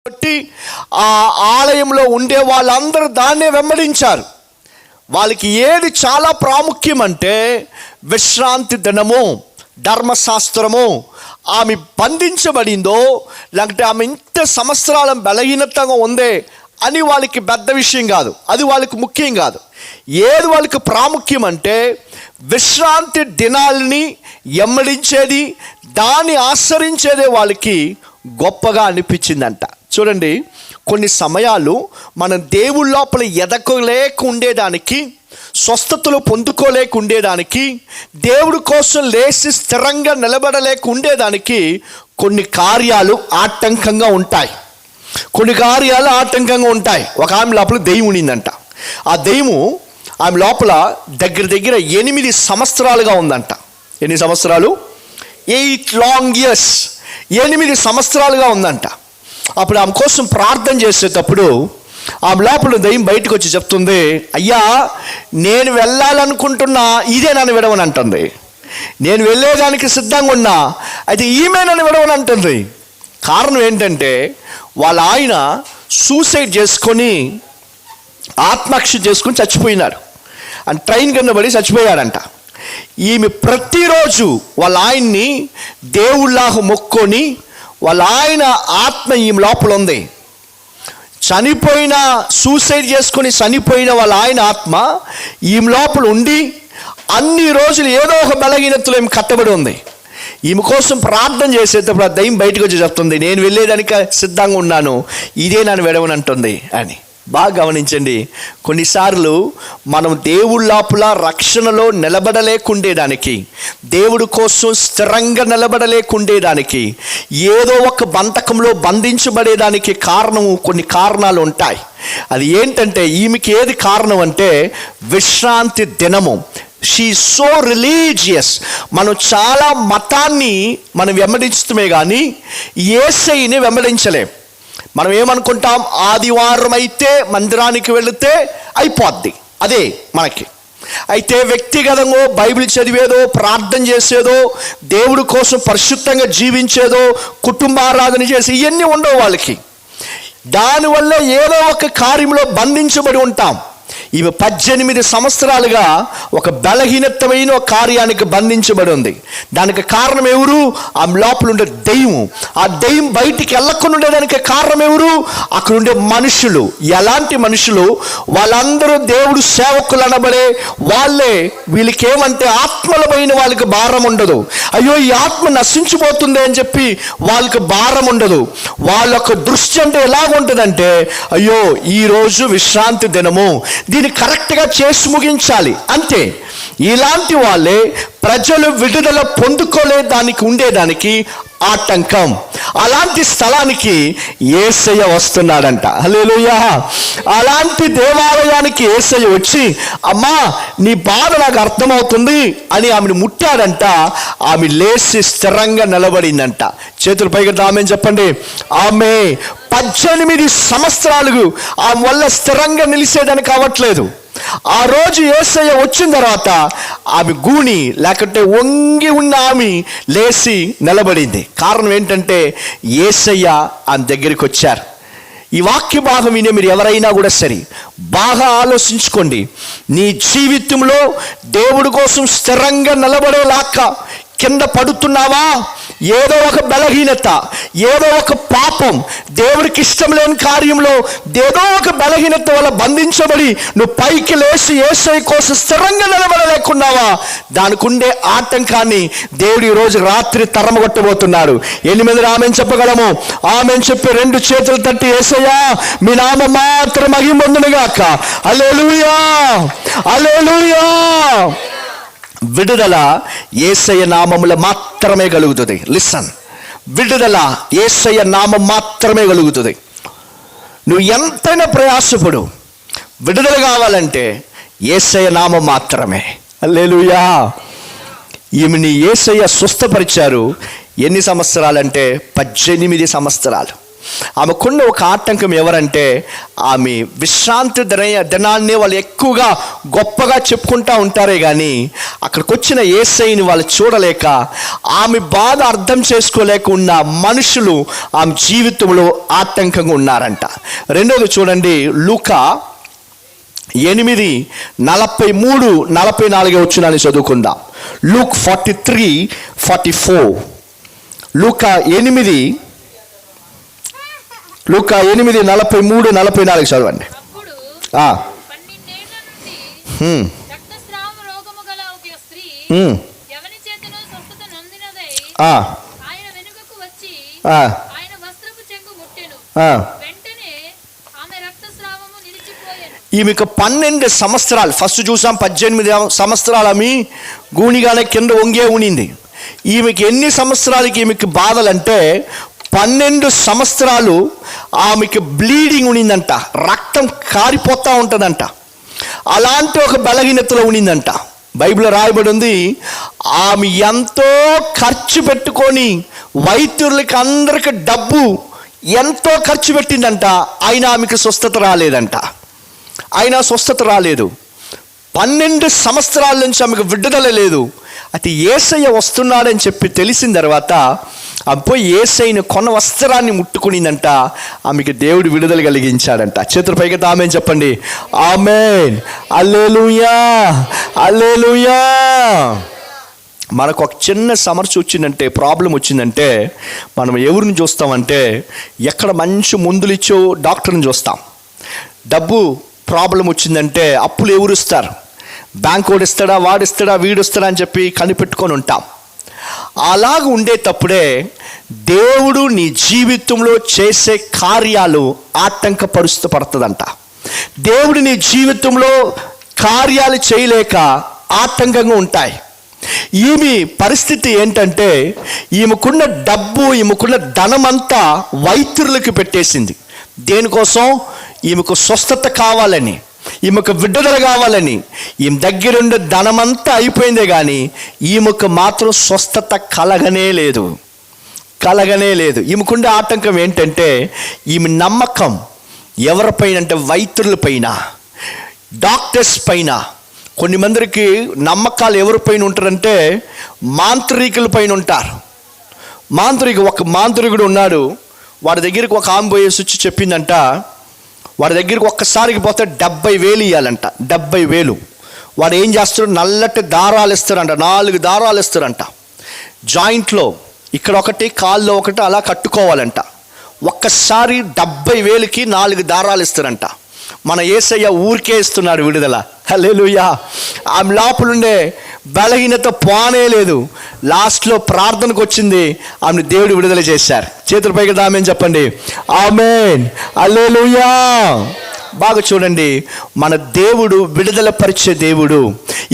కాబట్టి ఆ ఆలయంలో ఉండే వాళ్ళందరూ దాన్నే వెంబడించారు. వాళ్ళకి ఏది చాలా ప్రాముఖ్యం అంటే విశ్రాంతి దినము, ధర్మశాస్త్రము. ఆమె బంధించబడిందో లేకపోతే ఆమె ఇంత సంవత్సరాల బలహీనతగా ఉందే అని వాళ్ళకి పెద్ద విషయం కాదు, అది వాళ్ళకి ముఖ్యం కాదు. ఏది వాళ్ళకి ప్రాముఖ్యం అంటే విశ్రాంతి దినాల్ని ఎమ్మడించేది, దాన్ని ఆచరించేదే వాళ్ళకి గొప్పగా అనిపించిందంట. చూడండి, కొన్ని సమయాలు మనం దేవుళ్ళ లోపల ఎదగలేక ఉండేదానికి, స్వస్థతలు పొందుకోలేక ఉండేదానికి, దేవుడి కోసం లేచి స్థిరంగా నిలబడలేక ఉండేదానికి కొన్ని కార్యాలు ఆటంకంగా ఉంటాయి. ఒక ఆమె లోపల దెయ్యం ఉండిందంట. ఆ దెయ్యము ఆమె లోపల దగ్గర 8 సంవత్సరాలుగా ఉందంట. ఎన్ని సంవత్సరాలు? 8 long years. 8 సంవత్సరాలుగా ఉందంట. అప్పుడు ఆమె కోసం ప్రార్థన చేసేటప్పుడు ఆమె లోపల దెయ్యం బయటకు వచ్చి చెప్తుంది, అయ్యా నేను వెళ్ళాలనుకుంటున్నా, ఇదే నన్ను విడవని అంటుంది. నేను వెళ్ళేదానికి సిద్ధంగా ఉన్నా, అయితే ఈమె నన్ను విడవని అంటుంది. కారణం ఏంటంటే వాళ్ళ ఆయన సూసైడ్ చేసుకొని, ఆత్మహత్య చేసుకొని చచ్చిపోయినాడు. అండ్ ట్రైన్ కింద పడి చచ్చిపోయాడంట. ఈమె ప్రతిరోజు వాళ్ళ ఆయన్ని దేవుళ్ళలాగా మొక్కొని, వాళ్ళ ఆయన ఆత్మ ఈమె లోపల ఉంది. సూసైడ్ చేసుకొని చనిపోయిన వాళ్ళ ఆయన ఆత్మ ఈమె లోపల ఉండి అన్ని రోజులు ఏదో ఒక బలహీనతలో ఈమె కట్టబడి ఉంది. ఈమె కోసం ప్రార్థన చేసేటప్పుడు ఆ దయ్యం బయటకు వచ్చి చెప్తుంది, నేను వెళ్ళేదానికి సిద్ధంగా ఉన్నాను, ఇదే నన్ను విడవనంటుంది అని. బాగా గమనించండి, కొన్నిసార్లు మనం దేవుళ్ళ లోపల రక్షణలో నిలబడలేకుండేదానికి, దేవుడి కోసం స్థిరంగా నిలబడలేకుండేదానికి, ఏదో ఒక బంధకంలో బంధించబడేదానికి కొన్ని కారణాలు ఉంటాయి. అది ఏంటంటే, ఈమెకి ఏది కారణం అంటే విశ్రాంతి దినము. She so religious. మనం చాలా మతాన్ని మనం వెంబడించడమే కానీ యేసయ్యని వెంబడించలేం. మనం ఏమనుకుంటాం, ఆదివారం అయితే మందిరానికి వెళితే అయిపోద్ది, అదే మనకి. అయితే వ్యక్తిగతంగా బైబిల్ చదివేదో, ప్రార్థన చేసేదో, దేవుడి కోసం పరిశుద్ధంగా జీవించేదో, కుటుంబారాధన చేసి ఇవన్నీ ఉండవు వాళ్ళకి. దానివల్ల ఏదో ఒక కార్యంలో బంధించబడి ఉంటాం. ఇవి 18 సంవత్సరాలుగా ఒక బలహీనతమైన కార్యానికి బంధించబడి ఉంది. దానికి కారణం ఎవరు? ఆమె లోపల ఉండే దెయ్యం. ఆ దెయ్యం బయటికి వెళ్ళకుండా ఉండేదానికి కారణం ఎవరు? అక్కడ ఉండే మనుషులు. ఎలాంటి మనుషులు? వాళ్ళందరూ దేవుడు సేవకులు అనబడే వాళ్ళే. వీళ్ళకి ఏమంటే ఆత్మలమైన వాళ్ళకి భారం ఉండదు. అయ్యో ఈ ఆత్మ నశించిపోతుంది అని చెప్పి వాళ్ళకి భారం ఉండదు. వాళ్ళ యొక్క దృష్టి అంటే ఎలాగుంటుందంటే, అయ్యో ఈరోజు విశ్రాంతి దినము, దీన్ని కరెక్ట్గా చేసి ముగించాలి అంతే. ఇలాంటి వాళ్ళే ప్రజలు విడుదల పొందుకోలేదానికి ఉండేదానికి ఆటంకం. అలాంటి స్థలానికి యేసయ్య వస్తున్నాడంట. హల్లెలూయా. అలాంటి దేవాలయానికి యేసయ్య వచ్చి, అమ్మా నీ బాధ నాకు అర్థమవుతుంది అని ఆమెను ముట్టాడంట. ఆమె లేచి స్థిరంగా నిలబడిందంట. చేతులు పైకి ఆమె చెప్పండి. ఆమె 18 సంవత్సరాలు ఆమె వల్ల స్థిరంగా నిలిచేదానికి అవ్వట్లేదు. ఆ రోజు యేసయ్య వచ్చిన తర్వాత ఆమె గూని లేకుంటే వంగి ఉన్న ఆమె లేచి నిలబడింది. కారణం ఏంటంటే యేసయ్య ఆమె దగ్గరికి వచ్చారు. ఈ వాక్య భాగం వినే మీరు ఎవరైనా కూడా సరే బాగా ఆలోచించుకోండి. నీ జీవితంలో దేవుడి కోసం స్థిరంగా నిలబడేలాగా కింద పడుతున్నావా? ఏదో ఒక బలహీనత, ఏదో ఒక పాపం, దేవుడికి ఇష్టం లేని కార్యంలో ఏదో ఒక బలహీనత వల్ల బంధించబడి నువ్వు పైకి లేచి యేసయ్య కోసం స్థిరంగా నిలబడలేకున్నావా? దానికి ఉండే ఆటంకాన్ని దేవుడు ఈరోజు రాత్రి తరమగొట్టబోతున్నాడు. 8 ఆమెను చెప్పగలము. ఆమెను చెప్పి 2 చేతులు తట్టి, యేసయ్యా మీ నామం మాత్రం మహిమ పొందునుగాక. హల్లెలూయా, హల్లెలూయా. విడుదల యేసయ్య నామములో మాత్రమే కలుగుతుంది. లిసన్, విడుదల యేసయ్య నామం మాత్రమే కలుగుతుంది. నువ్వు ఎంతైనా ప్రయాసపడు, విడుదల కావాలంటే యేసయ్య నామం మాత్రమే. హల్లెలూయా. ఈమెని యేసయ్య స్వస్థపరిచారు. ఎన్ని సంవత్సరాలంటే 18 సంవత్సరాలు. ఆమెకున్న ఒక ఆటంకం ఎవరంటే, ఆమె విశ్రాంతి దినాన్ని వాళ్ళు ఎక్కువగా గొప్పగా చెప్పుకుంటూ ఉంటారే కానీ అక్కడికి వచ్చిన యేసయ్యని వాళ్ళు చూడలేక, ఆమె బాధ అర్థం చేసుకోలేక ఉన్న మనుషులు ఆమె జీవితంలో ఆటంకంగా ఉన్నారంట. రెండోది చూడండి, లూకా 8:43-44 వచనాన్ని చదువుకుందాం. లూక్ 43:44. లూకా 8:43-44 చదవండి. ఈమెకు 12 సంవత్సరాలు, ఫస్ట్ చూసాం 18 సంవత్సరాలు ఆమె గూనిగానే కింద వంగే ఉనింది. ఈమెకి ఎన్ని సంవత్సరాలకి ఈమెకి బాధలంటే 12 సంవత్సరాలు ఆమెకి బ్లీడింగ్ ఉనిందంట, రక్తం కారిపోతూ ఉంటుందంట. అలాంటి ఒక బలహీనతలో ఉనిందంట. బైబిల్లో రాయబడి ఉంది, ఆమె ఎంతో ఖర్చు పెట్టుకొని వైద్యులకి అందరికి డబ్బు ఎంతో ఖర్చు పెట్టిందంట. అయినా ఆమెకు స్వస్థత రాలేదంట. 12 సంవత్సరాల నుంచి ఆమెకు విడుదల లేదు. అయితే యేసయ్య వస్తున్నాడని చెప్పి తెలిసిన తర్వాత పోయి యేసయ్యను కొన్న వస్త్రాన్ని ముట్టుకునిందంట. ఆమెకి దేవుడు విడుదల కలిగించాడంట. చేతుల పైకి ఆమేన్ చెప్పండి. ఆమేన్, హల్లెలూయా, హల్లెలూయా. మనకు ఒక చిన్న సమస్య వచ్చిందంటే, ప్రాబ్లం వచ్చిందంటే మనం ఎవరిని చూస్తామంటే, ఎక్కడ మంచి మందులు ఇచ్చో డాక్టర్ని చూస్తాం. డబ్బు ప్రాబ్లం వచ్చిందంటే అప్పులు ఎవరు ఇస్తారు? బ్యాంక్ వాడిస్తాడా, వాడిస్తాడా, వీడిస్తాడా అని చెప్పి కనిపెట్టుకొని ఉంటాం. అలాగ ఉండేటప్పుడే దేవుడు నీ జీవితంలో చేసే కార్యాలు ఆటంకపరుస్తపడుతుందంట. దేవుడు నీ జీవితంలో కార్యాలు చేయలేక ఆటంకంగా ఉంటాయి. ఈమె పరిస్థితి ఏంటంటే, ఈమెకున్న డబ్బు, ఈమెకున్న ధనమంతా వైద్యులకు పెట్టేసింది. దేనికోసం? ఈమెకు స్వస్థత కావాలని, ఈమెకు విడుదల కావాలని. ఈమె దగ్గరుండే ధనమంతా అయిపోయిందే కానీ ఈమెకు మాత్రం స్వస్థత కలగనే లేదు. ఈమెకుండే ఆటంకం ఏంటంటే, ఈమె నమ్మకం ఎవరిపైన అంటే వైద్యుల పైన, డాక్టర్స్ పైన. కొన్ని మందికి నమ్మకాలు ఎవరిపైన ఉంటారంటే మాంత్రికుల పైన ఉంటారు. ఒక మాంత్రికుడు ఉన్నాడు. వాడి దగ్గరికి ఒక ఆమె పోయేసి వచ్చి చెప్పిందంట, వాడి దగ్గరికి ఒక్కసారికి పోతే 70,000 ఇవ్వాలంట. 70,000. వాడు ఏం చేస్తాడు? నల్లటి దారాలు ఇస్తారంట, 4 దారాలు ఇస్తారంట. జాయింట్లో ఇక్కడ ఒకటి, కాల్లో ఒకటి అలా కట్టుకోవాలంట. ఒక్కసారి 70,000కి 4 దారాలు ఇస్తారంట. మన యేసయ్య ఊరికే ఇస్తున్నాడు విడుదల. హల్లెలూయా. ఆమె లోపలుండే బలహీనత పోనే లేదు. లాస్ట్లో ప్రార్థనకు వచ్చింది, ఆమెను దేవుడు విడుదల చేశారు. చేతుల పైకి ఆమేన్ చెప్పండి. ఆమేన్, హల్లెలూయా. బాగా చూడండి, మన దేవుడు విడుదల పరిచే దేవుడు.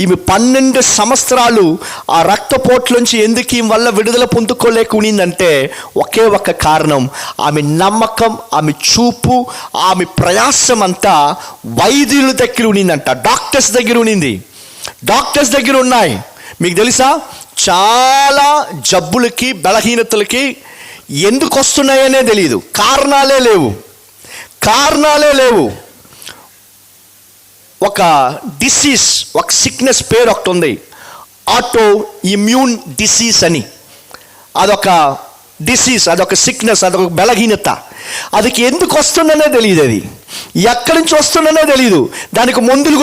ఈమె 12 సంవత్సరాలు ఆ రక్తపోట్లోంచి ఎందుకు ఈమె వల్ల విడుదల పొందుకోలేకునిందంటే ఒకే ఒక కారణం, ఆమె నమ్మకం, ఆమె చూపు, ఆమె ప్రయాసం అంతా వైద్యుల దగ్గర ఉనిందంట, డాక్టర్స్ దగ్గర ఉనింది. డాక్టర్స్ దగ్గర ఉన్నాయి. మీకు తెలుసా, చాలా జబ్బులకి, బలహీనతలకి ఎందుకు వస్తున్నాయనే తెలియదు, కారణాలే లేవు. ఒక డిసీజ్, ఒక సిక్నెస్ పేరు ఒకటి ఉంది, ఆటో ఇమ్యూన్ డిసీజ్ అని. అదొక డిసీజ్, అదొక సిక్నెస్, అదొక బలహీనత. అదికి ఎందుకు వస్తుందనే తెలియదు, అది ఎక్కడి నుంచి వస్తుందనే తెలియదు. దానికి మందులు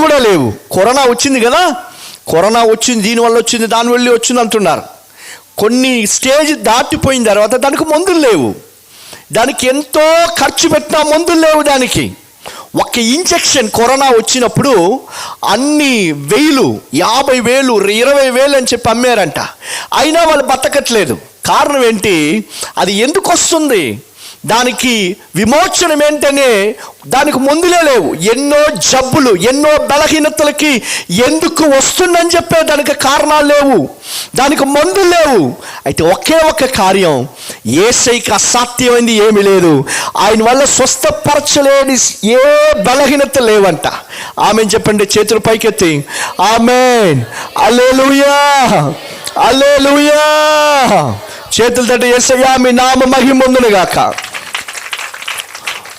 కూడా లేవు. కరోనా వచ్చింది కదా, కరోనా వచ్చింది, దీనివల్ల వచ్చింది, దానివల్ల వచ్చింది అంటున్నారు. కొన్ని స్టేజ్ దాటిపోయిన తర్వాత దానికి మందులు లేవు. దానికి ఎంతో ఖర్చు పెట్టినా మందులు లేవు. దానికి ఒక ఇంజెక్షన్ కరోనా వచ్చినప్పుడు అన్ని 1000, 50,000, 20,000 అని చెప్పి అమ్మారంట. అయినా వాళ్ళు బతకట్లేదు. కారణం ఏంటి? అది ఎందుకు వస్తుంది? దానికి విమోచనం ఏంటనే దానికి మందులే లేవు. ఎన్నో జబ్బులు, ఎన్నో బలహీనతలకి ఎందుకు వస్తుందని చెప్పే దానికి కారణాలు లేవు, దానికి మందులు లేవు. అయితే ఒకే ఒక కార్యం, యేసయ్యకి అసాధ్యమైంది ఏమీ లేదు. ఆయన వల్ల స్వస్థపరచలేని ఏ బలహీనత లేవంట. ఆమేన్ చెప్పండి, చేతులు పైకెత్తి. ఆమేన్, హల్లెలూయా, హల్లెలూయా. చేతులు తట్టి యేసయ్యా మీ నామ మహిమొందును గాక.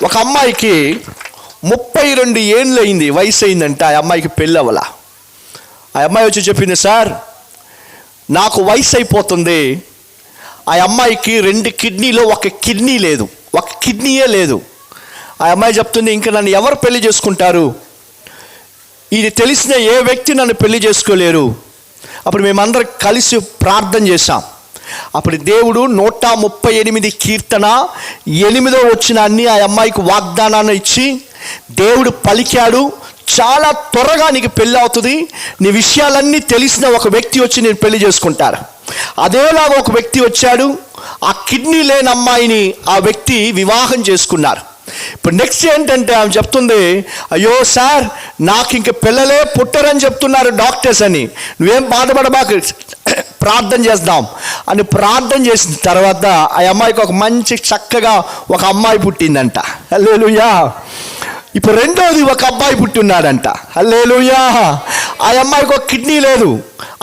ఒక అమ్మాయికి 32 ఏళ్ళు అయింది, వయసు అయిందంట. ఆ అమ్మాయికి పెళ్ళి అవ్వాల. ఆ అమ్మాయి వచ్చి చెప్పింది, సార్ నాకు వయసు అయిపోతుంది. ఆ అమ్మాయికి 2 కిడ్నీలో ఒక కిడ్నీ లేదు, ఒక కిడ్నీయే లేదు. ఆ అమ్మాయి చెప్తుంది, ఇంకా నన్ను ఎవరు పెళ్లి చేసుకుంటారు, ఇది తెలిసిన ఏ వ్యక్తి నన్ను పెళ్లి చేసుకోలేరు. అప్పుడు మేమందరం కలిసి ప్రార్థన చేశాం. అప్పుడు దేవుడు 138 కీర్తన 8వ వచనాన్ని ఆ అమ్మాయికి వాగ్దానాన్ని ఇచ్చి దేవుడు పలికాడు, చాలా త్వరగా నీకు పెళ్ళి అవుతుంది, నీ విషయాలన్నీ తెలిసిన ఒక వ్యక్తి వచ్చి నేను పెళ్లి చేసుకుంటారు. అదేలాగా ఒక వ్యక్తి వచ్చాడు. ఆ కిడ్నీ లేని అమ్మాయిని ఆ వ్యక్తి వివాహం చేసుకున్నారు. ఇప్పుడు నెక్స్ట్ ఏంటంటే ఆమె చెప్తుంది, అయ్యో సార్ నాకు ఇంక పిల్లలే పుట్టరని చెప్తున్నారు డాక్టర్స్ అని, నువ్వేం బాధపడబాకు, ప్రార్థన చేద్దాం అని ప్రార్థన చేసిన తర్వాత ఆ అమ్మాయికి ఒక మంచి చక్కగా ఒక అమ్మాయి పుట్టిందంట. హల్లెలూయా. ఇప్పుడు రెండోది ఒక అబ్బాయి పుట్టున్నాడంట. హల్లెలూయా. ఆ అమ్మాయికి ఒక కిడ్నీ లేదు,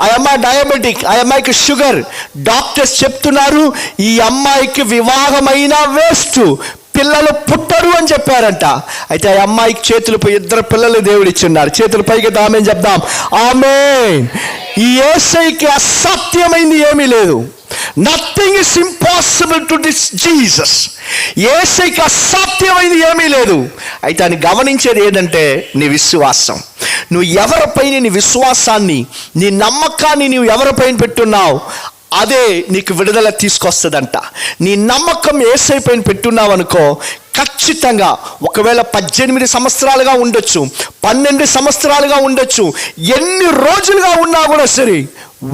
ఆ అమ్మాయి డయాబెటిక్, ఆ అమ్మాయికి షుగర్. డాక్టర్స్ చెప్తున్నారు ఈ అమ్మాయికి వివాహమైన వేస్ట్, పిల్లలు పుట్టరు అని చెప్పారంట. అయితే ఆ అమ్మాయికి చేతులపై 2 పిల్లలు దేవుడు ఇచ్చున్నారు. చేతుల పైకి ఆమేన్ చెప్దాం. ఆమేన్. ఈ యేసయ్యకి అసాధ్యమైంది ఏమీ లేదు. Nothing is impossible to this Jesus. యేసయ్యకి అసాధ్యమైంది ఏమీ లేదు. అయితే ఆయన గమనించేది ఏంటంటే నీ విశ్వాసం. నువ్వు ఎవరిపైన నీ విశ్వాసాన్ని, నీ నమ్మకాన్ని నువ్వు ఎవరిపైన పెట్టున్నావు, అదే నీకు విడుదల తీసుకొస్తుందంట. నీ నమ్మకం యేసయ్య పైన పెట్టున్నావు అనుకో, ఖచ్చితంగా ఒకవేళ 18 సంవత్సరాలుగా ఉండొచ్చు, 12 సంవత్సరాలుగా ఉండొచ్చు, ఎన్ని రోజులుగా ఉన్నా కూడా సరే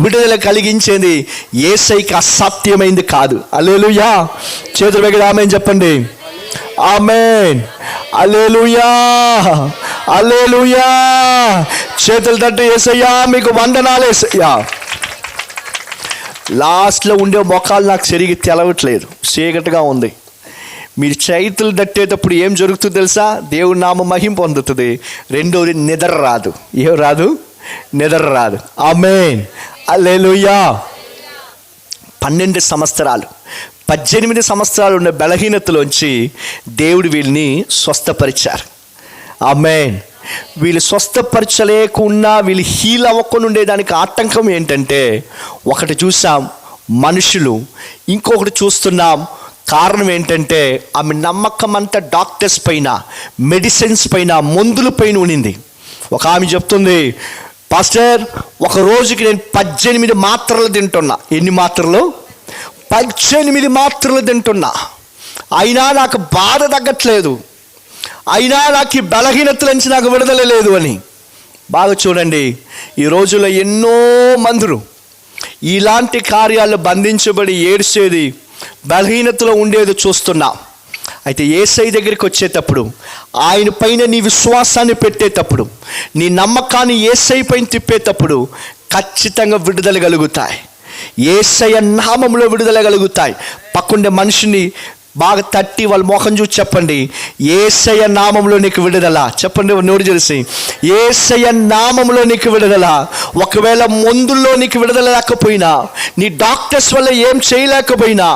విడుదల కలిగించేది యేసయ్యకి అసాధ్యమైంది కాదు. హల్లెలూయా. చేతులు పెట్టి ఆమేన్ చెప్పండి. ఆమేన్. హల్లెలూయా. హల్లెలూయా. చేతులు తట్టి యేసయ్యా మీకు వందనాలు యేసయ్యా. లాస్ట్లో ఉండే మొఖాలు నాకు సరిగ్గా తెలవట్లేదు, చీకటిగా ఉంది. మీరు చేతులు తట్టేటప్పుడు ఏం జరుగుతుందో తెలుసా? దేవుడి నామ మహిమ పొందుతుంది. రెండోది నిద్ర రాదు. ఏం రాదు? నిద్ర రాదు. ఆమేన్. హల్లెలూయా. 12 సంవత్సరాలు 18 సంవత్సరాలు ఉన్న బలహీనతలోంచి దేవుడు వీళ్ళని స్వస్థపరిచారు. ఆమేన్. వీళ్ళు స్వస్థపరచలేకున్నా, వీళ్ళు హీల్ అవ్వకుండా ఉండేదానికి ఆటంకం ఏంటంటే, ఒకటి చూసాం మనుషులు, ఇంకొకటి చూస్తున్నాం కారణం ఏంటంటే ఆమె నమ్మకం అంతా డాక్టర్స్ పైన, మెడిసిన్స్ పైన, మందుల పైన ఉండింది. ఒక ఆమె చెప్తుంది, పాస్టర్ ఒక రోజుకి నేను 18 మాత్రలు తింటున్నా. ఎన్ని మాత్రలు? 18 మాత్రలు తింటున్నా, అయినా నాకు బాధ తగ్గట్లేదు, అయినా నాకు ఈ బలహీనతల నుంచి నాకు విడుదల లేదు అని. బాగా చూడండి, ఈ రోజుల్లో ఎన్నో మందులు ఇలాంటి కార్యాలు బంధించబడి ఏడ్చేది, బలహీనతలో ఉండేది చూస్తున్నాం. అయితే యేసయ్య దగ్గరికి వచ్చేటప్పుడు, ఆయన పైన నీ విశ్వాసాన్ని పెట్టేటప్పుడు, నీ నమ్మకాన్ని యేసయ్య పైన తిప్పేటప్పుడు ఖచ్చితంగా విడుదల కలుగుతాయి. యేసయ్య నామములో విడుదల కలుగుతాయి. పక్కుండే మనిషిని బాగా తట్టి వాళ్ళ మోహం చూసి చెప్పండి, యేసయ్య నామములో నీకు విడుదల. చెప్పండి నోరు తెలిసి, యేసయ్య నామములో నీకు విడుదల. ఒకవేళ మందుల్లో నీకు విడుదల లేకపోయినా, నీ డాక్టర్స్ వల్ల ఏం చేయలేకపోయినా,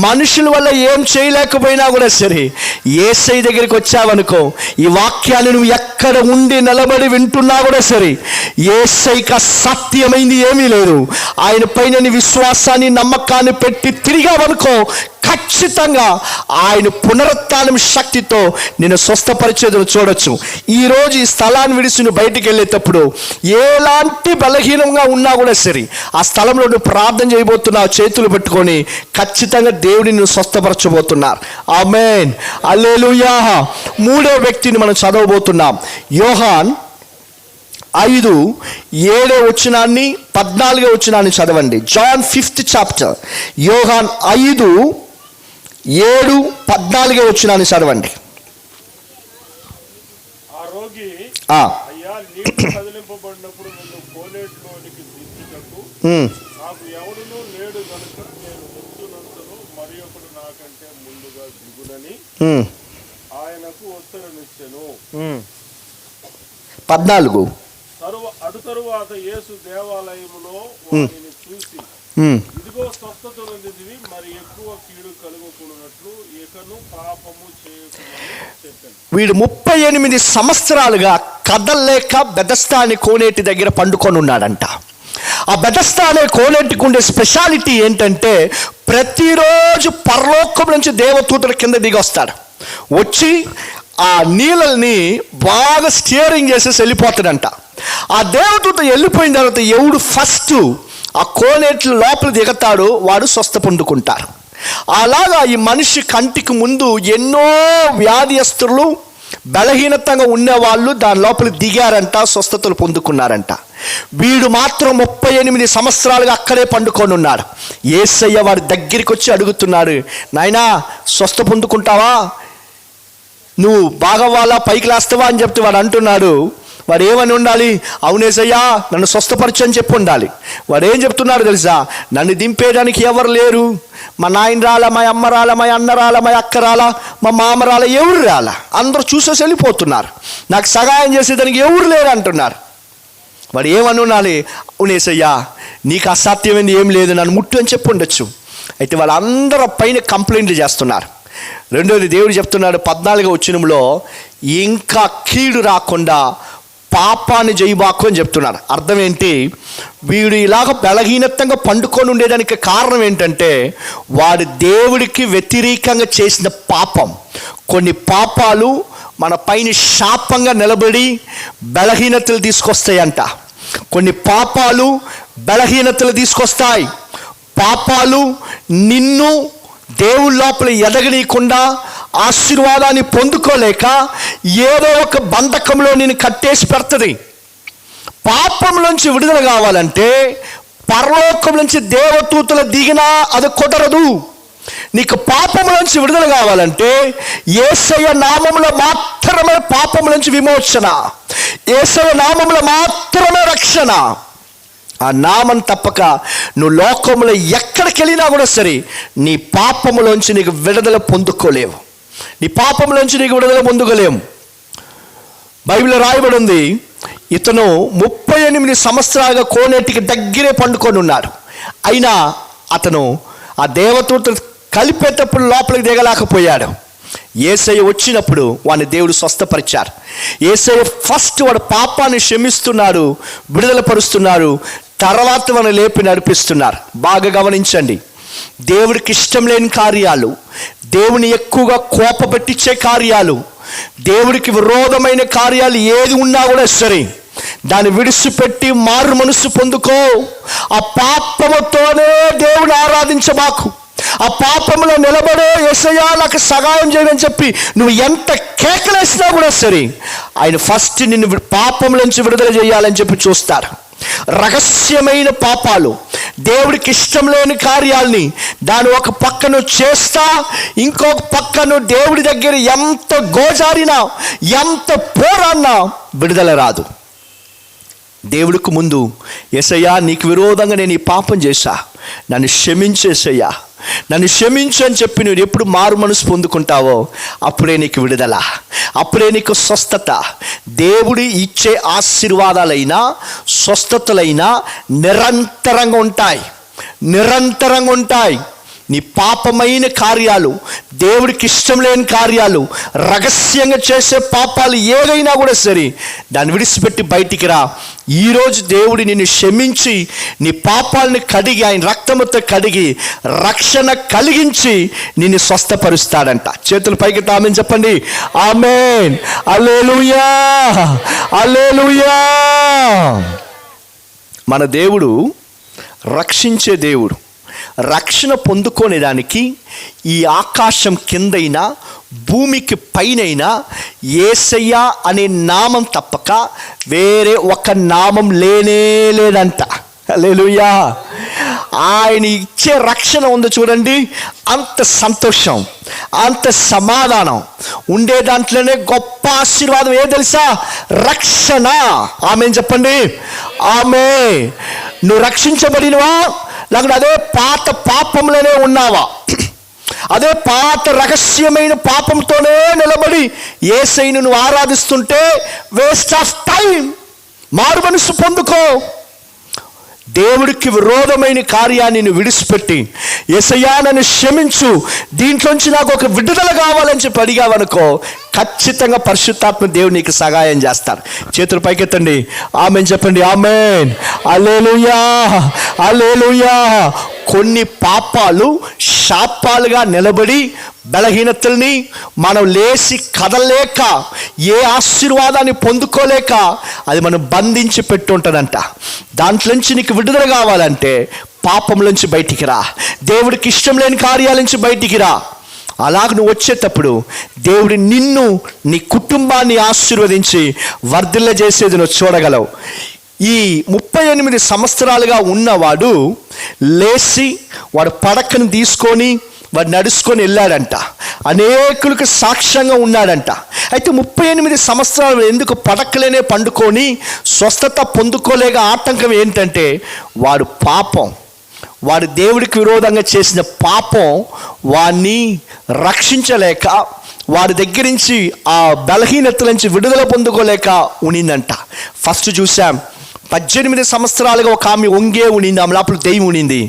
మనుషుల వల్ల ఏం చేయలేకపోయినా కూడా సరే, యేసయ్య దగ్గరికి వచ్చావనుకో, ఈ వాక్యాన్ని నువ్వు ఎక్కడ ఉండి నిలబడి వింటున్నా కూడా సరే, యేసయ్యకి అసాధ్యమైంది ఏమీ లేదు. ఆయన పైన నీ విశ్వాసాన్ని, నమ్మకాన్ని పెట్టి తిరిగావనుకో, ఖచ్చితంగా ఆయన పునరుత్థానం శక్తితో నేను స్వస్థపరిచేదని చూడొచ్చు. ఈరోజు ఈ స్థలాన్ని విడిచి నువ్వు బయటికి వెళ్ళేటప్పుడు ఎలాంటి బలహీనంగా ఉన్నా కూడా సరే, ఆ స్థలంలో నువ్వు ప్రార్థన చేయబోతున్నావు, చేతులు పెట్టుకొని ఖచ్చితంగా దేవుడిని నువ్వు స్వస్థపరచబోతున్నారు. ఆమేన్. హల్లెలూయా. 3వ వ్యక్తిని మనం చదవబోతున్నాం. యోహాన్ 5:7 వచనాన్ని 14 వచనాన్ని చదవండి. జాన్ 5th చాప్టర్, యోహాన్ 5:7-14 వచనాన్ని చదవండి. ఆ రోగి అయ్యా నీకు కదిలింపబడినప్పుడు నన్ను కోనేటిలోనికి దించుటకు నాకు ఎవడునూ లేడు గనుక నేను ముందునంతను మరి ఒకడు నాకంటే ముందుగా దిగునని ఆయనకు ఉత్తరమిచ్చెను. 14. అటు తరువాత యేసు దేవాలయములో వారిని చూసి ఇదిగో స్వస్థత నొందితివి, మరి ఎక్కువ కీడు కలుగకూడనట్లు ఇకను పాపము చేయకుమని చెప్పాను. వీడు 38 సంవత్సరాలుగా కదల్లేక బెతస్దా అనే కోనేటి దగ్గర పండుకొని ఉన్నాడంట. ఆ బెతస్దా అనే కోనేటికి ఉండే స్పెషాలిటీ ఏంటంటే ప్రతిరోజు పరలోకం నుంచి దేవదూతల కింద దిగి వస్తాడు. వచ్చి ఆ నీళ్ళని బాగా స్టీరింగ్ చేసేసి వెళ్ళిపోతాడంట. ఆ దేవదూత వెళ్ళిపోయిన తర్వాత ఎవడు ఫస్ట్ ఆ కోనేటి లోపల దిగతాడో వాడు స్వస్థ పొందుకుంటారు. అలాగా ఈ మనిషి కంటికి ముందు ఎన్నో వ్యాధిస్తులు, బలహీనతంగా ఉన్నవాళ్ళు దాని లోపల దిగారంట, స్వస్థతలు పొందుకున్నారంట. వీడు మాత్రం 38 సంవత్సరాలుగా అక్కడే పండుకొని ఉన్నాడు. యేసయ్య వాడి దగ్గరికి వచ్చి అడుగుతున్నాడు, నాయనా స్వస్థ పొందుకుంటావా, నువ్వు బాగవ్వాలా, పైకి లేస్తావా అని చెప్తే వాడు అంటున్నాడు. వాడు ఏమని ఉండాలి? అవునేసయ్యా నన్ను స్వస్థపరచు అని చెప్పి ఉండాలి. వాడు ఏం చెప్తున్నాడు తెలుసా? నన్ను దింపేయడానికి ఎవరు లేరు, మా నాయన రాలా, మా అమ్మ రాలా, మా అన్న రాలా, మా అక్క రాలా, మా మామ రాలా, ఎవరు రాలా, అందరూ చూసేసి వెళ్ళిపోతున్నారు, నాకు సహాయం చేసేదానికి ఎవరు లేరు అంటున్నారు. వాడు ఏమని ఉండాలి? అవునేసయ్యా నీకు అసాధ్యమైంది ఏం లేదు, నన్ను ముట్టు అని చెప్పి ఉండొచ్చు. అయితే వాళ్ళందరూ పైన కంప్లైంట్లు చేస్తున్నారు. రెండోది దేవుడు చెప్తున్నాడు 14వ వచనంలో, ఇంకా కీడు రాకుండా పాపాన్ని జయబాకు అని చెప్తున్నాడు. అర్థం ఏంటి? వీడు ఇలాగ బలహీనతంగా పండుకొని ఉండేదానికి కారణం ఏంటంటే వాడు దేవుడికి వ్యతిరేకంగా చేసిన పాపం. కొన్ని పాపాలు మన పైన శాపంగా నిలబడి బలహీనతలు తీసుకొస్తాయంట. కొన్ని పాపాలు బలహీనతలు తీసుకొస్తాయి. పాపాలు నిన్ను దేవుడి లోపల ఎదగనీయకుండా ఆశీర్వాదాన్ని పొందుకోలేక ఏదో ఒక బంధకంలో నేను కట్టేసి పెడుతుంది. పాపంలోంచి విడుదల కావాలంటే పరలోకం నుంచి దేవదూతలు దిగినా అది కుదరదు. నీకు పాపంలోంచి విడుదల కావాలంటే యేసయ్య నామములో మాత్రమే పాపం నుంచి విమోచన, యేసయ్య నామములో మాత్రమే రక్షణ. ఆ నామం తప్పక నువ్వు లోకంలో ఎక్కడికి వెళ్ళినా కూడా సరే నీ పాపములోంచి నీకు విడుదల పొందుకోలేవు, నీ పాపంలోంచి నీకు విడుదల పొందుకోలేము. బైబిల్లో రాయబడి ఉంది, ఇతను 38 సంవత్సరాలుగా కోనేటికి దగ్గరే పండుకొని ఉన్నాడు. అయినా అతను ఆ దేవదూతలు కలిపేటప్పుడు లోపలికి దిగలేకపోయాడు. యేసయ్య వచ్చినప్పుడు వాడిని దేవుడు స్వస్థపరిచారు. యేసయ్య ఫస్ట్ వాడు పాపాన్ని క్షమిస్తున్నాడు, విడుదల పరుస్తున్నారు, తర్వాత వాడిని లేపి నడిపిస్తున్నారు. బాగా గమనించండి, దేవుడికి ఇష్టం లేని కార్యాలు, దేవుని ఎక్కువగా కోపపెట్టించే కార్యాలు, దేవుడికి విరోధమైన కార్యాలు ఏది ఉన్నా కూడా సరే దాన్ని విడిచిపెట్టి మారు మనసు పొందుకో. ఆ పాపముతోనే దేవుని ఆరాధించబాకు. ఆ పాపంలో నిలబడే యేసయ్యా నాకు సహాయం చేయని చెప్పి నువ్వు ఎంత కేకలేసినా కూడా సరే ఆయన ఫస్ట్ నిన్ను పాపంలోంచి విడుదల చేయాలని చెప్పి చూస్తారు. రహస్యమైన పాపాలు, దేవుడికి ఇష్టం లేని కార్యాలని దాని ఒక పక్కను చేస్తా, ఇంకొక పక్కను దేవుడి దగ్గర ఎంత గోజారినా ఎంత పోరాడినా విడుదల రాదు. దేవుడికి ముందు యేసయ్యా నీకు విరోధంగా నేను ఈ పాపం చేశా, నన్ను క్షమించేసయ్యా, నన్ను క్షమించు అని చెప్పి నువ్వు ఎప్పుడు మారు మనసు పొందుకుంటావో అప్పుడే నీకు విడుదల, అప్పుడే నీకు స్వస్థత. దేవుడి ఇచ్చే ఆశీర్వాదాలైనా స్వస్థతలైనా నిరంతరంగా ఉంటాయి, నిరంతరంగా ఉంటాయి. నీ పాపమైన కార్యాలు, దేవుడికి ఇష్టం లేని కార్యాలు, రహస్యంగా చేసే పాపాలు ఏదైనా కూడా సరే దాన్ని విడిచిపెట్టి బయటికి రా. ఈరోజు దేవుడు నిన్ను క్షమించి నీ పాపాలను కడిగి ఆయన రక్తముతో కడిగి రక్షణ కలిగించి నిన్ను స్వస్థపరుస్తాడంట. చేతులు పైకి ఆమేన్ చెప్పండి. ఆమేన్. హల్లెలూయా, హల్లెలూయా. మన దేవుడు రక్షించే దేవుడు. రక్షణ పొందుకునేదానికి ఈ ఆకాశం కిందైనా భూమికి పైనైనా యేసయ్య అనే నామం తప్పక వేరే ఒక నామం లేనే లేదంట. హల్లెలూయా. ఆయన ఇచ్చే రక్షణ ఉంది చూడండి, అంత సంతోషం, అంత సమాధానం ఉండే దాంట్లోనే గొప్ప ఆశీర్వాదం ఏ తెలుసా? రక్షణ. ఆమేన్ చెప్పండి. ఆమె నువ్వు రక్షించబడినవా లేకపోతే అదే పాత పాపంలోనే ఉన్నావా? అదే పాత రహస్యమైన పాపంతోనే నిలబడి యేసయ్యను నువ్వు ఆరాధిస్తుంటే వేస్ట్ ఆఫ్ టైం. మారు మనసు పొందుకో. దేవుడికి విరోధమైన కార్యాన్ని నువ్వు విడిచిపెట్టి, యేసయ్యా నన్ను క్షమించు, దీంట్లోంచి నాకు ఒక విడుదల కావాలని చెప్పి అడిగావనుకో, ఖచ్చితంగా పరిశుద్ధాత్మ దేవుడు నీకు సహాయం చేస్తారు. చేతులు పైకెత్తండి, ఆమేన్ చెప్పండి. ఆమేన్, హల్లెలూయా, హల్లెలూయా. కొన్ని పాపాలు శాపాలుగా నిలబడి బలహీనతల్ని మనం లేచి కదలలేక, ఏ ఆశీర్వాదాన్ని పొందుకోలేక అది మనం బంధించి పెట్టుంటుందంట. దాంట్లోంచి నీకు విడుదల కావాలంటే పాపంలోంచి బయటికి రా, దేవుడికి ఇష్టం లేని కార్యాల నుంచి బయటికి రా. అలాగ నువ్వు వచ్చేటప్పుడు దేవుడు నిన్ను, నీ కుటుంబాన్ని ఆశీర్వదించి వర్ధిల్ల చేసేది నువ్వు చూడగలవు. ఈ 38 సంవత్సరాలుగా ఉన్నవాడు లేచి వాడు పడకను తీసుకొని వాడు నడుచుకొని వెళ్ళాడంట, అనేకులకు సాక్ష్యంగా ఉన్నాడంట. అయితే 38 సంవత్సరాలు ఎందుకు పడకలేనే పండుకొని స్వస్థత పొందుకోలేక ఆటంకం ఏంటంటే, వాడు పాపం, వాడు దేవుడికి విరోధంగా చేసిన పాపం వాడిని రక్షించలేక, వాడి దగ్గర నుంచి ఆ బలహీనతల నుంచి విడుదల పొందుకోలేక ఉనిందంట. ఫస్ట్ చూసాం, 18 సంవత్సరాలుగా ఒక ఆమె వంగే ఉనింది, ఆమె లోపల దెయ్యం ఉనింది.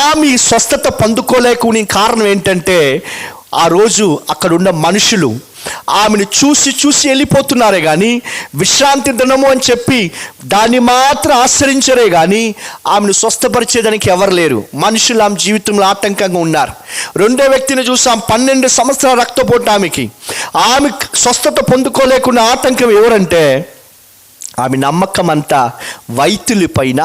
ఆమె స్వస్థత పొందుకోలేక ఉని కారణం ఏంటంటే, ఆ రోజు అక్కడ ఉన్న మనుషులు ఆమెను చూసి చూసి వెళ్ళిపోతున్నారే కానీ, విశ్రాంతి దినము అని చెప్పి దాన్ని మాత్రం ఆశ్రయించరే కానీ ఆమెను స్వస్థపరిచేదానికి ఎవరు లేరు. మనుషులు ఆమె జీవితంలో ఆటంకంగా ఉన్నారు. రెండో వ్యక్తిని చూసాం, 12 సంవత్సరాల రక్తపోటు ఆమెకి. ఆమె స్వస్థత పొందుకోలేకున్న ఆటంకం ఎవరంటే, ఆమె నమ్మకం అంతా వైద్యుల పైన,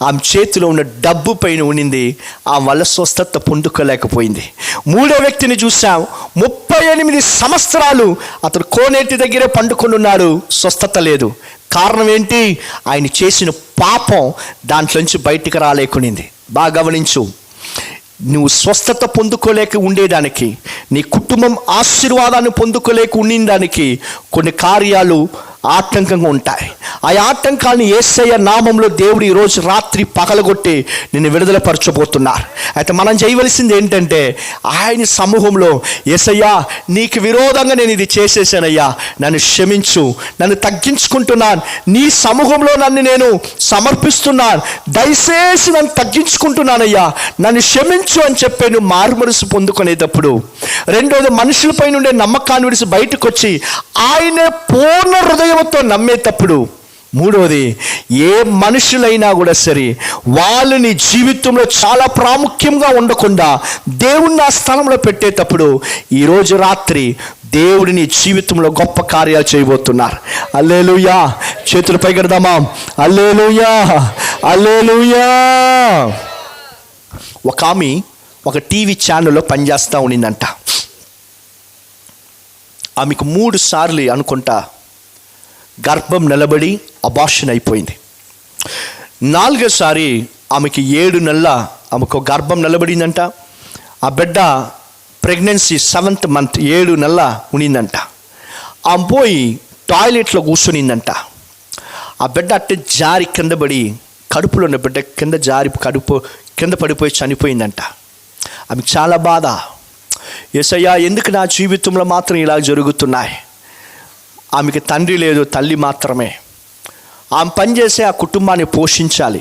ఆమె చేతిలో ఉన్న డబ్బు పైన ఉనింది. ఆమె వల్ల స్వస్థత పొందుకోలేకపోయింది. మూడో వ్యక్తిని చూసాం, 38 సంవత్సరాలు అతడు కోనేటి దగ్గరే పండుకొని ఉన్నాడు, స్వస్థత లేదు. కారణం ఏంటి? ఆయన చేసిన పాపం దాంట్లోంచి బయటికి రాలేకునింది. బాగా గమనించు, నువ్వు స్వస్థత పొందుకోలేక ఉండేదానికి, నీ కుటుంబం ఆశీర్వాదాన్ని పొందుకోలేక ఉండేదానికి కొన్ని కార్యాలు ఆటంకంగా ఉంటాయి. ఆ ఆటంకాన్ని యేసయ్య నామంలో దేవుడు ఈరోజు రాత్రి పగలగొట్టి నిన్ను విడుదలపరచబోతున్నారు. అయితే మనం చేయవలసింది ఏంటంటే, ఆయన సమూహంలో, యేసయ్యా నీకు విరోధంగా నేను ఇది చేసేసానయ్యా, నన్ను క్షమించు, నన్ను తగ్గించుకుంటున్నాను, నీ సమూహంలో నన్ను నేను సమర్పిస్తున్నాను, దయచేసి నన్ను తగ్గించుకుంటున్నానయ్యా, నన్ను క్షమించు అని చెప్పి నువ్వు మారుమనసు పొందుకునేటప్పుడు, రెండోది మనుషులపై నుండే నమ్మకాన్ని విడిచి బయటకు వచ్చి ఆయనే పూర్ణ హృదయంతో నమ్మేటప్పుడు, మూడవది ఏ మనుషులైనా కూడా సరే వాళ్ళని జీవితంలో చాలా ప్రాముఖ్యంగా ఉండకుండా దేవుణ్ణి ఆ స్థలంలో పెట్టేటప్పుడు, ఈరోజు రాత్రి దేవుడిని జీవితంలో గొప్ప కార్యాలు చేయబోతున్నారు. హల్లెలూయా, చేతులు పైకెడదామా? హల్లెలూయా, హల్లెలూయా. ఒక ఆమె ఒక టీవీ ఛానల్లో పనిచేస్తూ ఉండిందంట. ఆమెకు 3 సార్లు అనుకుంటా గర్భం నిలబడి అబార్షన్ అయిపోయింది. 4వసారి ఆమెకి 7 నెలల ఆమెకు గర్భం నిలబడిందంట. ఆ బిడ్డ ప్రెగ్నెన్సీ 7th మంత్ 7 నెలల ఉనిందంట. ఆమె పోయి టాయిలెట్లో కూర్చునిందంట. ఆ బిడ్డ అట్టే జారి కింద పడి, కడుపులో ఉన్న బిడ్డ కింద జారి కడుపు కింద పడిపోయి చనిపోయిందంట. ఆమెకు చాలా బాధ. యేసయ్యా ఎందుకు నా జీవితంలో మాత్రం ఇలా జరుగుతున్నాయి? ఆమెకి తండ్రి లేదు, తల్లి మాత్రమే. ఆమె పనిచేసే ఆ కుటుంబాన్ని పోషించాలి.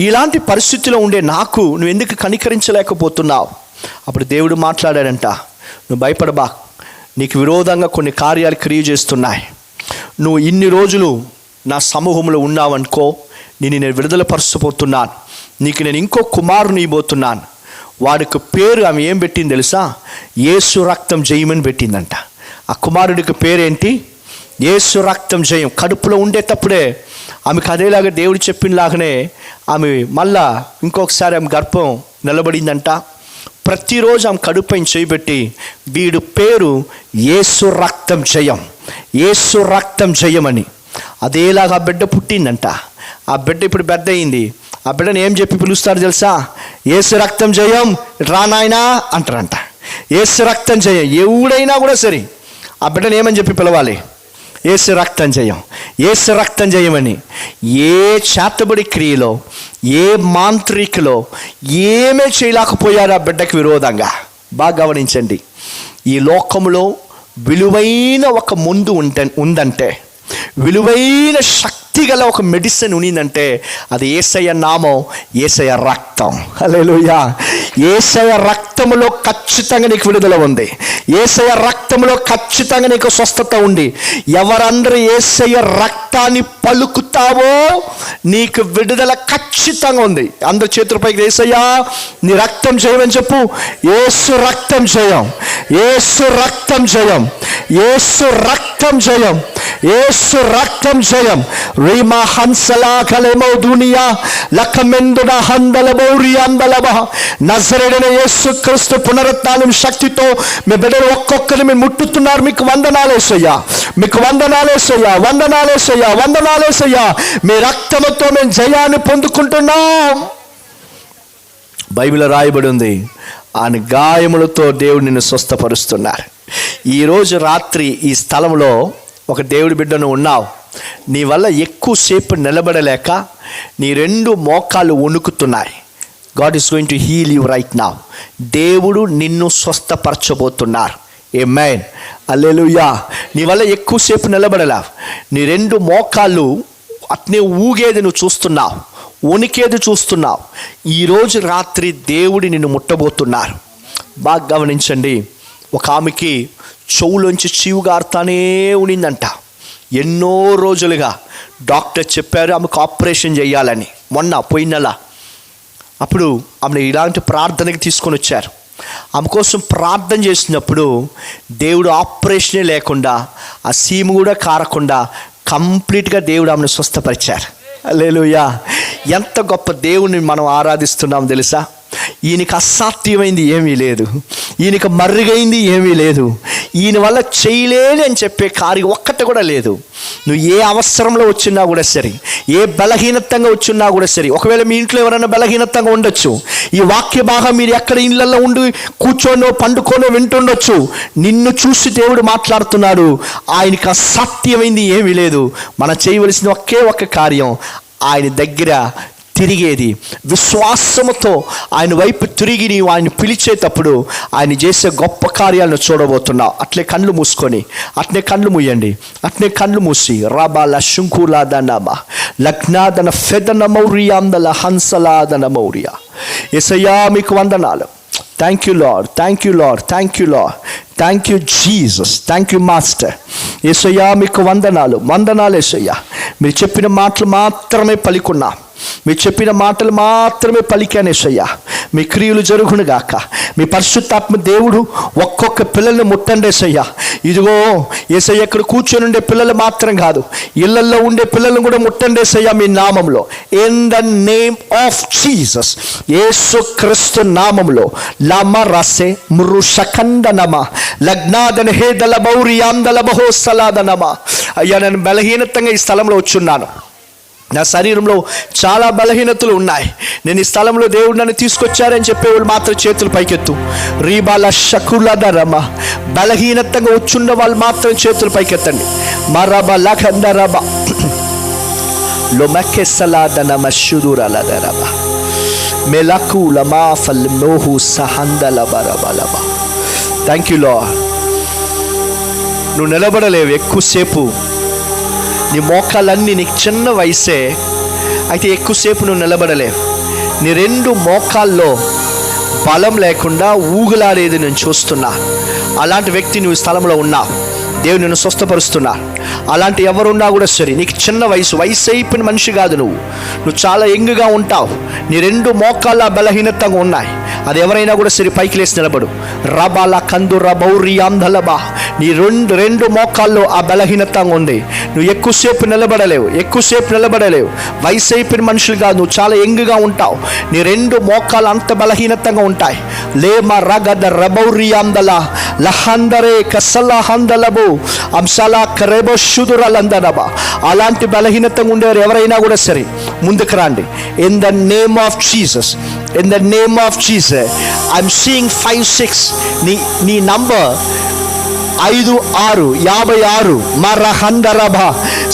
ఇలాంటి పరిస్థితిలో ఉండే నాకు నువ్వు ఎందుకు కనికరించలేకపోతున్నావు? అప్పుడు దేవుడు మాట్లాడాడంట, నువ్వు భయపడబా, నీకు విరోధంగా కొన్ని కార్యాలు క్రియ చేస్తున్నాయి. నువ్వు ఇన్ని రోజులు నా సమూహంలో ఉన్నావనుకో, నేను విడుదలపరచబోతున్నాను. నీకు నేను ఇంకో కుమారుని ఇవ్వబోతున్నాను. వాడికి పేరు ఆమె ఏం పెట్టింది తెలుసా? యేసు రక్తం జయమని పెట్టిందంట. ఆ కుమారుడికి పేరేంటి? యేసు రక్తం జయం. కడుపులో ఉండేటప్పుడే ఆమెకు అదేలాగా దేవుడు చెప్పినలాగానే ఆమె మళ్ళా ఇంకొకసారి ఆమె గర్భం నిలబడిందంట. ప్రతిరోజు ఆమె కడుపుపైన చేయబెట్టి, వీడు పేరు యేసు రక్తం జయం, యేసు రక్తం జయమని. అదేలాగా ఆ బిడ్డ పుట్టిందంట. ఆ బిడ్డ ఇప్పుడు పెద్ద అయింది. ఆ బిడ్డను ఏం చెప్పి పిలుస్తారు తెలుసా? యేసు రక్తం జయం, రా నాయనా అంటారంట. యేసు రక్తం జయం. ఎవడైనా కూడా సరే ఆ బిడ్డను ఏమని చెప్పి పిలవాలి? యేసు రక్తం జయం, యేసు రక్తం జయమని. ఏ చేతబడి క్రియలో, ఏ మాంత్రికలో ఏమే చేయలేకపోయారు ఆ బిడ్డకి విరోధంగా. బాగా గమనించండి, ఈ లోకంలో విలువైన ఒక ముందు ఉందంటే, విలువైన శక్తి శక్తి గల ఒక మెడిసిన్ ఉన్నిందంటే అది యేసయ్య నామం, యేసయ్య రక్తం. హల్లెలూయా. యేసయ్య రక్తములో ఖచ్చితంగా నీకు విడుదల ఉంది. యేసయ్య రక్తములో ఖచ్చితంగా నీకు స్వస్థత ఉంది. ఎవరందరూ యేసయ్య రక్తాన్ని పలుకుతావో నీకు విడుదల ఖచ్చితంగా ఉంది. అందరు చేతులపైకి యేసయ్యా నీ రక్తం జయమని చెప్పు. యేసు రక్తం జయం, యేసు రక్తం జయం, యేసు రక్తం జయం, యేసు రక్తం జయం. రీమా హన్సలా కలెమో దునియా లకమెందున హందలబౌరి అందలబ. నజరేయుడైన యేసుక్రీస్తు పునరుత్థానం శక్తితో మీ బిడ్డలు ఒక్కొక్కరు మీరు ముట్టుతున్నారు. మీకు వందనాలేసయ్యా, మీకు వందనాలేసయ్యా, వందనాలేసయ్యా, వందనాలేసయ్యా. మీ రక్తముతో మేము జయాన్ని పొందుకుంటున్నాం. బైబిల్లో రాయబడి ఉంది, ఆయన గాయములతో దేవుడు నిన్ను స్వస్థపరుస్తున్నారు. ఈరోజు రాత్రి ఈ స్థలంలో ఒక దేవుడి బిడ్డను ఉన్నావు. నీ వల్ల ఎక్కువసేపు నిలబడలేక నీ 2 మోకాళ్ళు వణుకుతున్నాయి. God is going to heal you right now. దేవుడు నిన్ను స్వస్థపరచబోతున్నారు. ఆమేన్, హల్లెలూయా. నీ వల్ల ఎక్కువసేపు నిలబడలేవు. నీ 2 మోకాళ్ళు అట్నే ఊగేది నువ్వు చూస్తున్నావు, వణికేది చూస్తున్నావు. ఈరోజు రాత్రి దేవుడి నిన్ను ముట్టబోతున్నారు. బాగా గమనించండి. ఒక ఆమెకి చెవులోంచి చీవు గారుతానే ఉనిందంట. ఎన్నో రోజులుగా డాక్టర్ చెప్పారు ఆమెకు ఆపరేషన్ చేయాలని. పోయిన నెల అప్పుడు ఆమెను ఇలాంటి ప్రార్థనకి తీసుకొని వచ్చారు. ఆమె కోసం ప్రార్థన చేసినప్పుడు దేవుడు ఆపరేషనే లేకుండా, ఆ సీము కూడా కారకుండా కంప్లీట్గా దేవుడు ఆమెను స్వస్థపరిచారు. హల్లెలూయా. ఎంత గొప్ప దేవుడిని మనం ఆరాధిస్తున్నాం తెలుసా. ఈయనకి అసాధ్యమైంది ఏమీ లేదు, ఈయనకి మర్రిగైంది ఏమీ లేదు, ఈయన వల్ల చేయలేని అని చెప్పే కార్యం ఒక్కటి కూడా లేదు. నువ్వు ఏ అవసరంలో వచ్చినా కూడా సరే, ఏ బలహీనతంగా వచ్చినా కూడా సరే. ఒకవేళ మీ ఇంట్లో ఎవరైనా బలహీనతంగా ఉండొచ్చు. ఈ వాక్య భాగం మీరు ఎక్కడ ఇళ్ళల్లో ఉండి కూర్చోనో పండుకోనో వింటుండొచ్చు. నిన్ను చూసి దేవుడు మాట్లాడుతున్నాడు. ఆయనకి అసాధ్యమైంది ఏమీ లేదు. మనం చేయవలసిన ఒకే ఒక్క కార్యం, ఆయన దగ్గర తిరిగేది. విశ్వాసముతో ఆయన వైపు తిరిగి నీవు ఆయన పిలిచేటప్పుడు ఆయన చేసే గొప్ప కార్యాలను చూడబోతున్నావు. అట్లే కళ్ళు మూసుకొని, అట్నే కళ్ళు మూయండి, అట్నే కళ్ళు మూసి. రాబాల శంకులాదనమ లగ్నాదన ఫెదన మౌర్యాందల హంసలాదన మౌర్య. యేసయ్యా మీకు వందనాలు. Thank you Lord, thank you Lord, thank you Lord, thank you Jesus, thank you master. యేసయ్యా మీకు వందనాలు, వందనాలు యేసయ్యా. మీరు చెప్పిన మాటలు మాత్రమే పలికున్నా, మీరు చెప్పిన మాటలు మాత్రమే పలికానేసయ్యా. మీ క్రియలు జరుగునుగాక. మీ పరిశుద్ధాత్మ దేవుడు ఒక్కొక్క పిల్లల్ని ముట్టండేసయ్యా. ఇదిగో యేసయ్య ఇక్కడ కూర్చొని ఉండే పిల్లలు మాత్రం కాదు, ఇళ్లల్లో ఉండే పిల్లలను కూడా ముట్టండేసయ్యా మీ నామంలో. In the name of Jesus, యేసుక్రీస్తు నామంలో. లమ రసే మృషకందనమ లగ్నాదన హేదల బౌరియాందల బహోసలాదనమ. అయ్యా నేను బలహీనతంగా ఈ స్థలంలో వచ్చున్నాను. నా శరీరంలో చాలా బలహీనతలు ఉన్నాయి. నేను ఈ స్థలంలో దేవుడు నన్ను తీసుకొచ్చారని చెప్పేవాళ్ళు మాత్రం చేతులు పైకెత్తు. రీబాల షకులదరమ. బలహీనతంగా వచ్చున్న వాళ్ళు మాత్రం చేతులు పైకెత్తండి. మరబ లఖందరబ లొమకెసలాదనమ షుదురలదరబ మెలకులమా ఫల్ నోహు సహందలబరబలబ. Thank you Lord. నువ్వు నిలబడలేవు ఎక్కువసేపు. నీ మోకాళ్ళన్నీ నీకు చిన్న వయసే అయితే ఎక్కువసేపు నువ్వు నిలబడలేవు. నీ 2 మోకాల్లో బలం లేకుండా ఊగులాడేది నేను చూస్తున్నా. అలాంటి వ్యక్తి నువ్వు స్థలంలో ఉన్నావు. దేవుడు నిన్ను స్వస్థపరుస్తున్నా. అలాంటి ఎవరున్నా కూడా సరే, నీకు చిన్న వయసు అయిపోయిన మనిషి కాదు నువ్వు చాలా యంగ్గా ఉంటావు. నీ 2 మోకాళ్ళ బలహీనతంగా ఉన్నాయి. అది ఎవరైనా కూడా సరే పైకి లేచి నిలబడు. రబాల కందు రబౌరి ఆంధలబా. నీ 2 మోకాల్లో ఆ బలహీనతంగా ఉంది. నువ్వు ఎక్కువసేపు నిలబడలేవు, ఎక్కువసేపు నిలబడలేవు. వయసు అయిపోయిన మనుషులు కాదు, నువ్వు చాలా యంగ్గా ఉంటావు. నీ 2 మోకాళ్ళు అంత బలహీనతంగా ఉంటాయి. లేమ రగద రబౌరి ఆంధల లహందరే కసలహందలబు అంశలా కరేబో షుదురలందనబా. అలాంటి బలహీనతంగా ఉండేవారు ఎవరైనా కూడా సరే ముందుకు రండి. In the name of Jesus, in the name of Jesus. I'm seeing 5, 6. నీ నంబర్ 5, 6, 56. మరహందరబ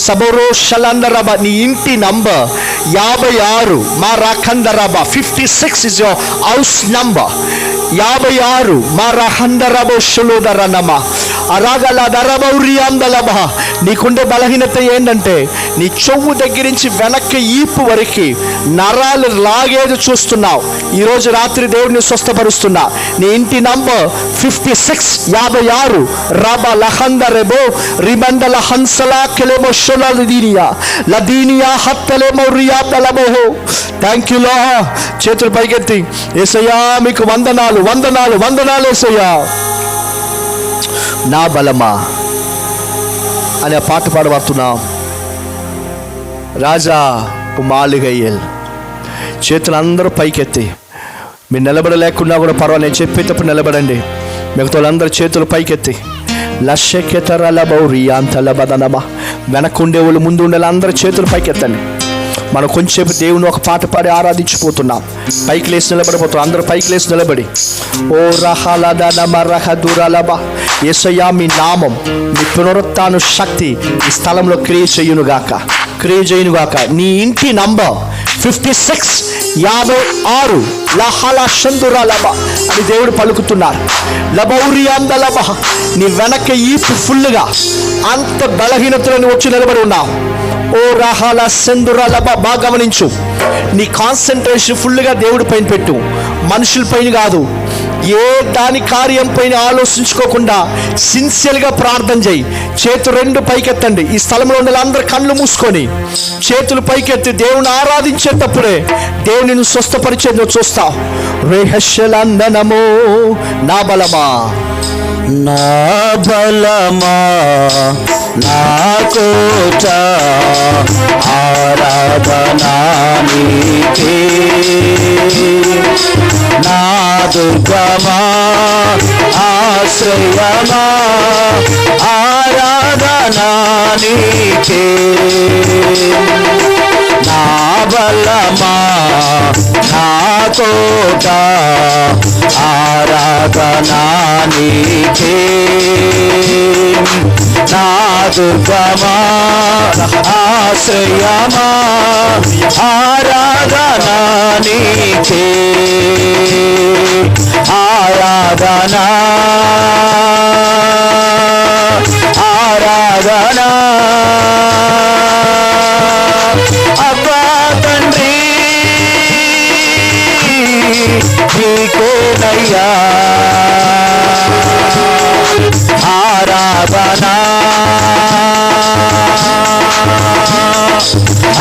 సబరో షలందరబ. నీ ఇంటి number 56. మరఖందరబ 56 is your house number. 56 మరహందరబో షులోదరనమ. అరాగల దరబౌరియాందలబ. నీకుండే బలహీనత ఏంటంటే నీ చెవు దగ్గర నుంచి వెనక్కి ఈపు వరకు నరాలు లాగేది చూస్తున్నావు. ఈరోజు రాత్రి దేవుడిని స్వస్థపరుస్తున్నా. నీ ఇంటి నంబర్ 56 రాబా లహంద రెబో రిబండల హన్సలా కెలెమో షొలదీనియా లదీనియా హత్తలెమో రియాదలబోహో. Thank you Lord. చేతులు పైకెత్తి యేసయ్యా మీకు వందనాలు వందనాలు వందనాలు యేసయ్యా. నా బలమా అనే పాట పాడబడుతున్నాం. రాజా మాలిగయ్యల్. చేతులు అందరూ పైకెత్తి, మీరు నిలబడలేకున్నా కూడా పర్వాలేదు, నేను చెప్పేటప్పుడు నిలబడండి. మిగతా వాళ్ళందరూ చేతులు పైకెత్తి లక్షకెతరలబౌరి అంతలబదనమా. వెనక్కుండే వాళ్ళు ముందు ఉండే అందరూ చేతులు పైకెత్తండి. మనం కొంచెంసేపు దేవుని ఒక పాట పాడి ఆరాధించిపోతున్నాం. పైకి లేచి నిలబడిపోతున్నాం. అందరూ పైకి లేచి నిలబడి ఓ రహలదనమరహదురలబా. యేసయ్యా మీ నామం, మీ పునరుత్థాన శక్తి ఈ స్థలంలో క్రియ చేయునుగాక. నీ ఇంటి నంబర్ 56 లహల షందురలబ అని దేవుడు పలుకుతున్నారు. లబౌరియాందలబ. నీ వెనక ఈపు ఫుల్గా అంత బలహీనతలను వచ్చి నిలబడి ఉన్నావు. ఓ రహాల సెందురలబ. బాగా గమనించు. నీ కాన్సన్ట్రేషన్ ఫుల్గా దేవుడి పైన పెట్టు, మనుషుల పైన కాదు. ఏ దాని కార్యం పైన ఆలోచించుకోకుండా సిన్సియర్గా ప్రార్థన చేయి. చేతులు 2 పైకెత్తండి. ఈ స్థలంలో ఉన్న అందరు కళ్ళు మూసుకొని చేతులు పైకెత్తి దేవుని ఆరాధించేటప్పుడే దేవుని నువ్వు స్వస్థపరిచేది నువ్వు చూస్తావు. రేహశలందనమో నా బలమా నా బలమా నా కోట ఆరాధనా నీకే. నా దుర్గమా ఆశ్రయమా ఆరాధనా నీకే. నా బలమా నా కోట ఆరాధనా నీకే. నా దుర్గమా ఆశ్రయమా ఆరాధనా నీకే. ఆరాధనా ఆరాధనా అబ్బా తండ్రి నీకేనయ్యా. ఆరాధనా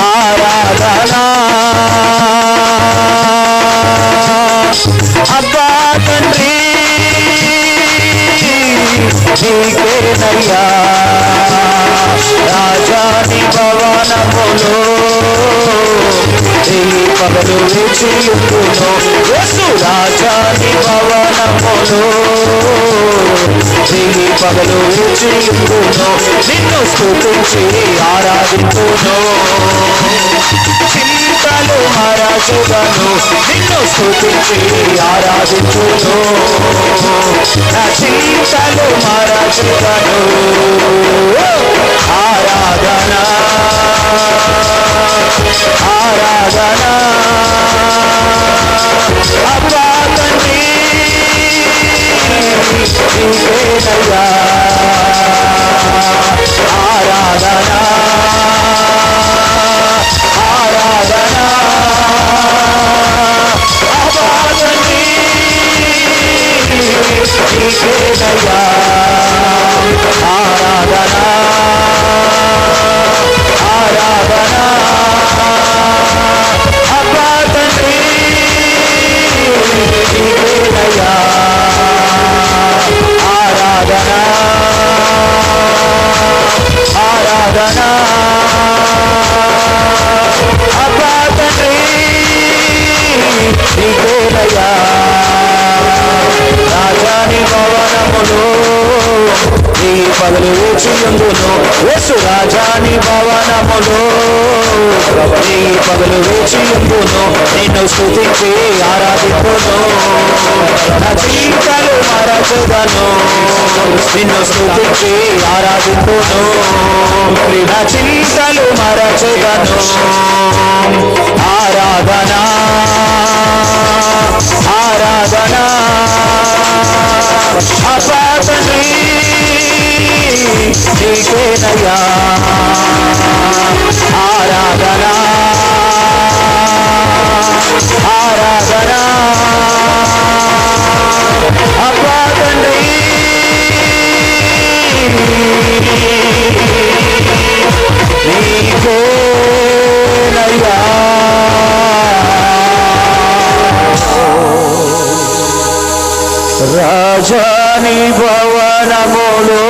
ఆరాధనా అబ్బా తండ్రి నీకేనయ్యా. రాజాని భవనములో పగలు వేచియుందును. యేసు రాజాని భవనములో పగలు వేచియుందును. నిన్ను స్తుతించి ఆరాధింతును. చింతలు మరచుదను. నిన్ను స్తుతించి ఆరాధింతును. నా చింతలు మరచుదను. ఆరాధనా ఆరాధనా అబ్బా తండ్రి నీకేనయ్యా. ఆరాధనా ఆరాధనా అబ్బా తండ్రి నీకేనయ్యా. ఆరాధనా ఆరాధనా అబ్బా తండ్రి నీకేనయ్యా. ఆరాధనా ఆరాధనా అబ్బా తండ్రి నీకేనయ్యా. రాజాని భవనములో నీ పగలు వేచియుందును. యేసు రాజాని భవనములో నీ పగలు వేచియుందును. నిన్ను స్తుతించి ఆరాధింతును. నా చింతలు మరచుదను. నిన్ను స్తుతించి ఆరాధింతును. నా చింతలు మరచుదను. ఆరాధనా ఆరాధనా అబ్బా తండ్రి నీకేనయ్యా ఆరాధన ఆరాధన అబ్బా తండ్రి నీకేనయ్యా రాజాని భవనములో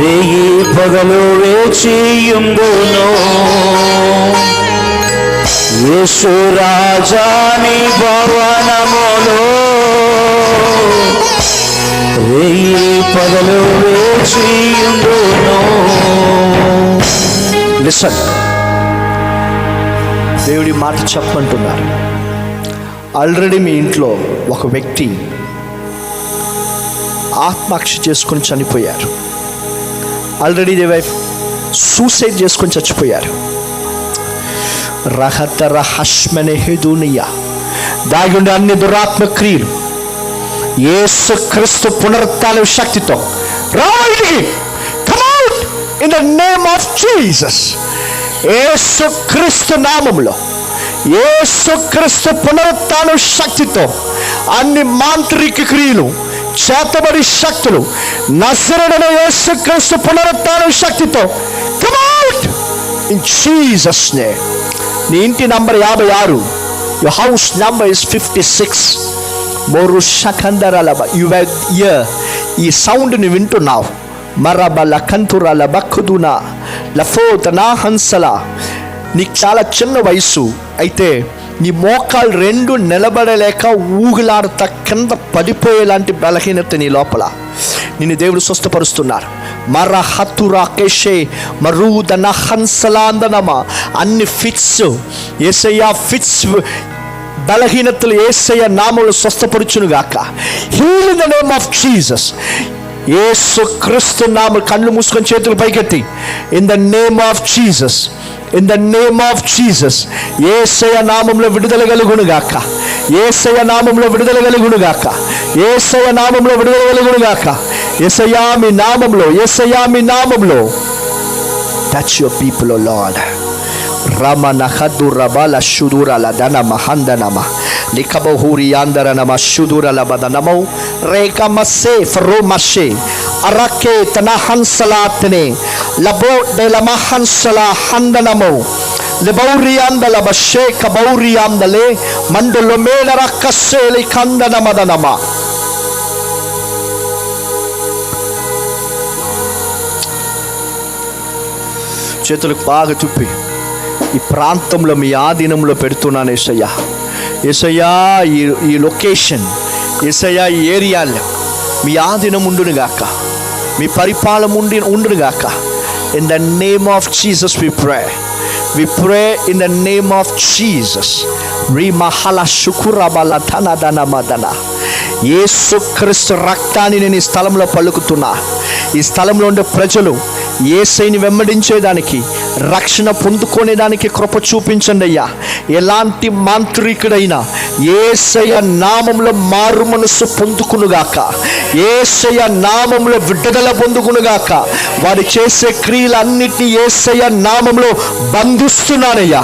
వెయ్యి పగలు వేచియుందును యేసు రాజాని భవనములో వెయ్యి పగలు వేచియుందును. లిసన్, దేవుడి మాట చెప్పమంటున్నారు. ఆల్రెడీ మీ ఇంట్లో ఒక వ్యక్తి ఆత్మహత్య చేసుకొని చనిపోయారు. ఆల్రెడీ దే వైఫ్ సూసైడ్ చేసుకొని చచ్చిపోయారు. రహతర హష్మనే హెదునియా దాగి ఉండే అన్ని దురాత్మ క్రియలు యేసుక్రీస్తు పునరుత్థాన శక్తితో రాయికి come out in the name of Jesus. యేసుక్రీస్తు నామములో, యేసుక్రీస్తు పునరుత్థాన శక్తితో అన్ని మాంత్రిక క్రియలు, చేతబడి శక్తులు నజరేయుడైన యేసుక్రీస్తు పునరుత్థాన శక్తితో come out in Jesus name. నీ ఇంటి number 56, your house number is 56. మోరు షకందరలబ ఈ సౌండ్ని వింటున్నావు. మరబల కంతురల బక్కుదున లఫోతనా హంసల. నీకు చాలా చిన్న వయసు అయితే నీ మోకాలు రెండు నిలబడలేక ఊగులాడుతా కింద పడిపోయేలాంటి బలహీనత నీ లోపల. నిన్ను దేవుడు స్వస్థపరుస్తున్నారు. మర హతురా కేషే మరూదన హంసలాందనమ. అన్ని ఫిట్స్ యేసయ్య ఫిట్స్ బలహీనతలు యేసయ్య నామములో స్వస్థపరుచునుగాక. Heal in the name of Jesus. యేసుక్రీస్తు నామములో కళ్ళు మూసుకొని చేతులు పైకెత్తి in the name of Jesus, in the name of Jesus. Yesayya నామములో విడుదల కలుగునుగాక. యేసయ్య నామములో విడుదల కలుగునుగాక. యేసయ్య నామములో విడుదల కలుగునుగాక. యేసయ్యా మీ నామములో, యేసయ్యా మీ నామములో. Touch your people O Lord. రమణ హదురబల శుదురల ధన మహందనమ లికబహూరి యాందరనమ శుదురల బదనమౌ రేకమసే ఫరోమషే అరకే తన హంసలాత్నే లబో డెలమ హంసల హందనమౌ లబౌరియాందల బషే కబౌరియాందలే మండలో మేనర కస్సేలి కందనమదనమ. చేతులకు బాగా చుప్పి ఈ ప్రాంతంలో మీ ఆధీనంలో పెడుతున్నాను యేసయ్యా. యేసయ్యా ఈ లొకేషన్, యేసయ్యా ఈ ఏరియాలో మీ ఆధీనం ఉండునుగాక, మీ పరిపాలన ఉండునుగాక. In the name of Jesus we pray. We pray in the name of Jesus. Rimahala shukurabala tanadana madana. యేసుక్రీస్తు రక్తాన్ని నేను ఈ స్థలంలో పలుకుతున్నా. ఈ స్థలంలో ఉండే ప్రజలు యేసయ్యని వెంబడించేదానికి, రక్షణ పొందుకునేదానికి కృప చూపించండి అయ్యా. ఎలాంటి మాంత్రికుడైనా యేసయ్య నామములో మారు మనస్సు పొందుకునుగాక. యేసయ్య నామములో విడుదల పొందుకునుగాక. వారు చేసే క్రియలన్నిటినీ యేసయ్య నామములో బంధిస్తున్నానయ్యా.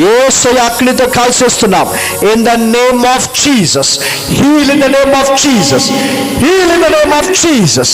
యేసయ్య అగ్నితో కాల్చేస్తున్నాం. In the name of Jesus, heal in the name of Jesus, heal in the name of Jesus.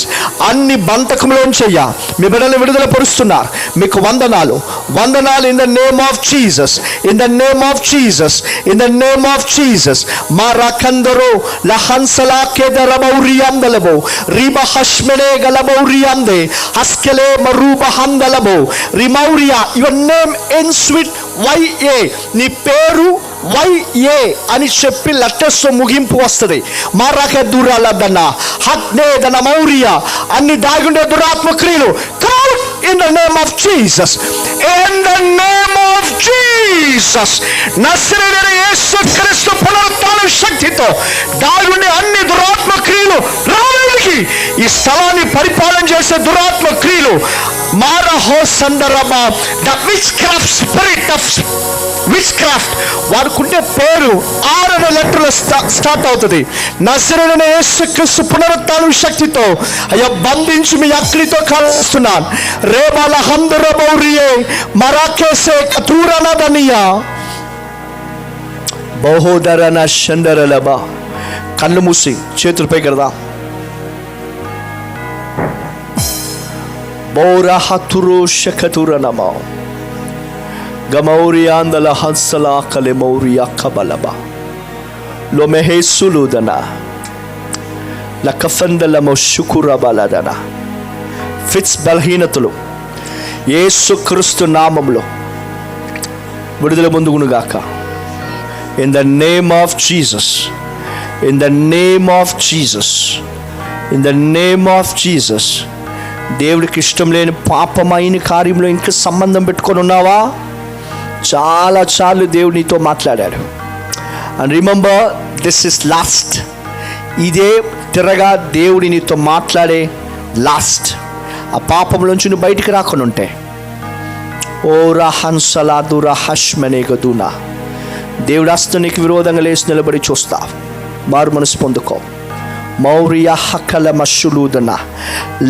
అన్ని బంధకములోంచి అయ్యా మీ బిడ్డలు విడుదల పరుస్తున్నారు. మీకు వందనాలు, వందనాలు. In the name of Jesus, in the name of Jesus, in the name of Jesus. మా రకందరో లహన్సలా కేదరబౌరియాందలబో రిబహష్మనే గలబౌరియాందే హస్కెలే మరూబహందలబో రిమౌరియా. Your name ends with YA. నీ పేరు YA అని చెప్పి లెటర్స్ ముగింపు వస్తుంది. మారాక దూరాలదన్న హత్నేదన మౌరియా అన్ని దాగుండే దురాత్మ క్రియలు in the name of Jesus, in the name of Jesus. నజరేయుడైన యేసుక్రీస్తు పునరుత్థాన శక్తితో దాగుండే అన్ని దురాత్మ క్రియలు రావాలి. తిరిగి ఈ స్థలాన్ని పరిపాలన చేసే దురాత్మ క్రియలు మారహో సందర్భ the which craft spirit of which craft వాడుకుంటే పేరు 6 లెటర్లు స్టార్ట్ అవుతుంది. నజరేయుడైన యేసుక్రీస్తు పునరుత్థాన శక్తితో అయ్యా బంధించి మీ అగ్నితో కాల్స్తున్నాను. రేబాల హందరబౌరియే మరాకేసే కతూరనదనియా బహోదరన షందరలబ. కళ్ళు మూసి చేతులపై కడదా. బౌరహతురో శకతురనమ గమౌరియాందల హన్సలా కలె మౌరియా కబలబ లోమెహేసులుదన లకఫందలమో శుకురబలదన. ఫిట్స్ బలహీనతలు యేసుక్రీస్తు నామములో విడుదల పొందుగునుగాక. In the name of Jesus, in the name of Jesus, in the name of Jesus. దేవుడికి ఇష్టం లేని పాపమైన కార్యంలో ఇంకా సంబంధం పెట్టుకొని ఉన్నావా? చాలా చాలు దేవుడు నీతో మాట్లాడాడు. And remember this is last. ఇదే తిరగా దేవుడి నీతో మాట్లాడే లాస్ట్. ఆ పాపంలోంచి నువ్వు బయటికి రాకుండా ఉంటే ఓ రహన్సలాదు రహష్మనే గదునా దేవుడు అస్తనికి విరోధంగా లేచి నిలబడి చూస్తా. మారు మనసు పొందుకో. మౌరియా హకల మషులుదన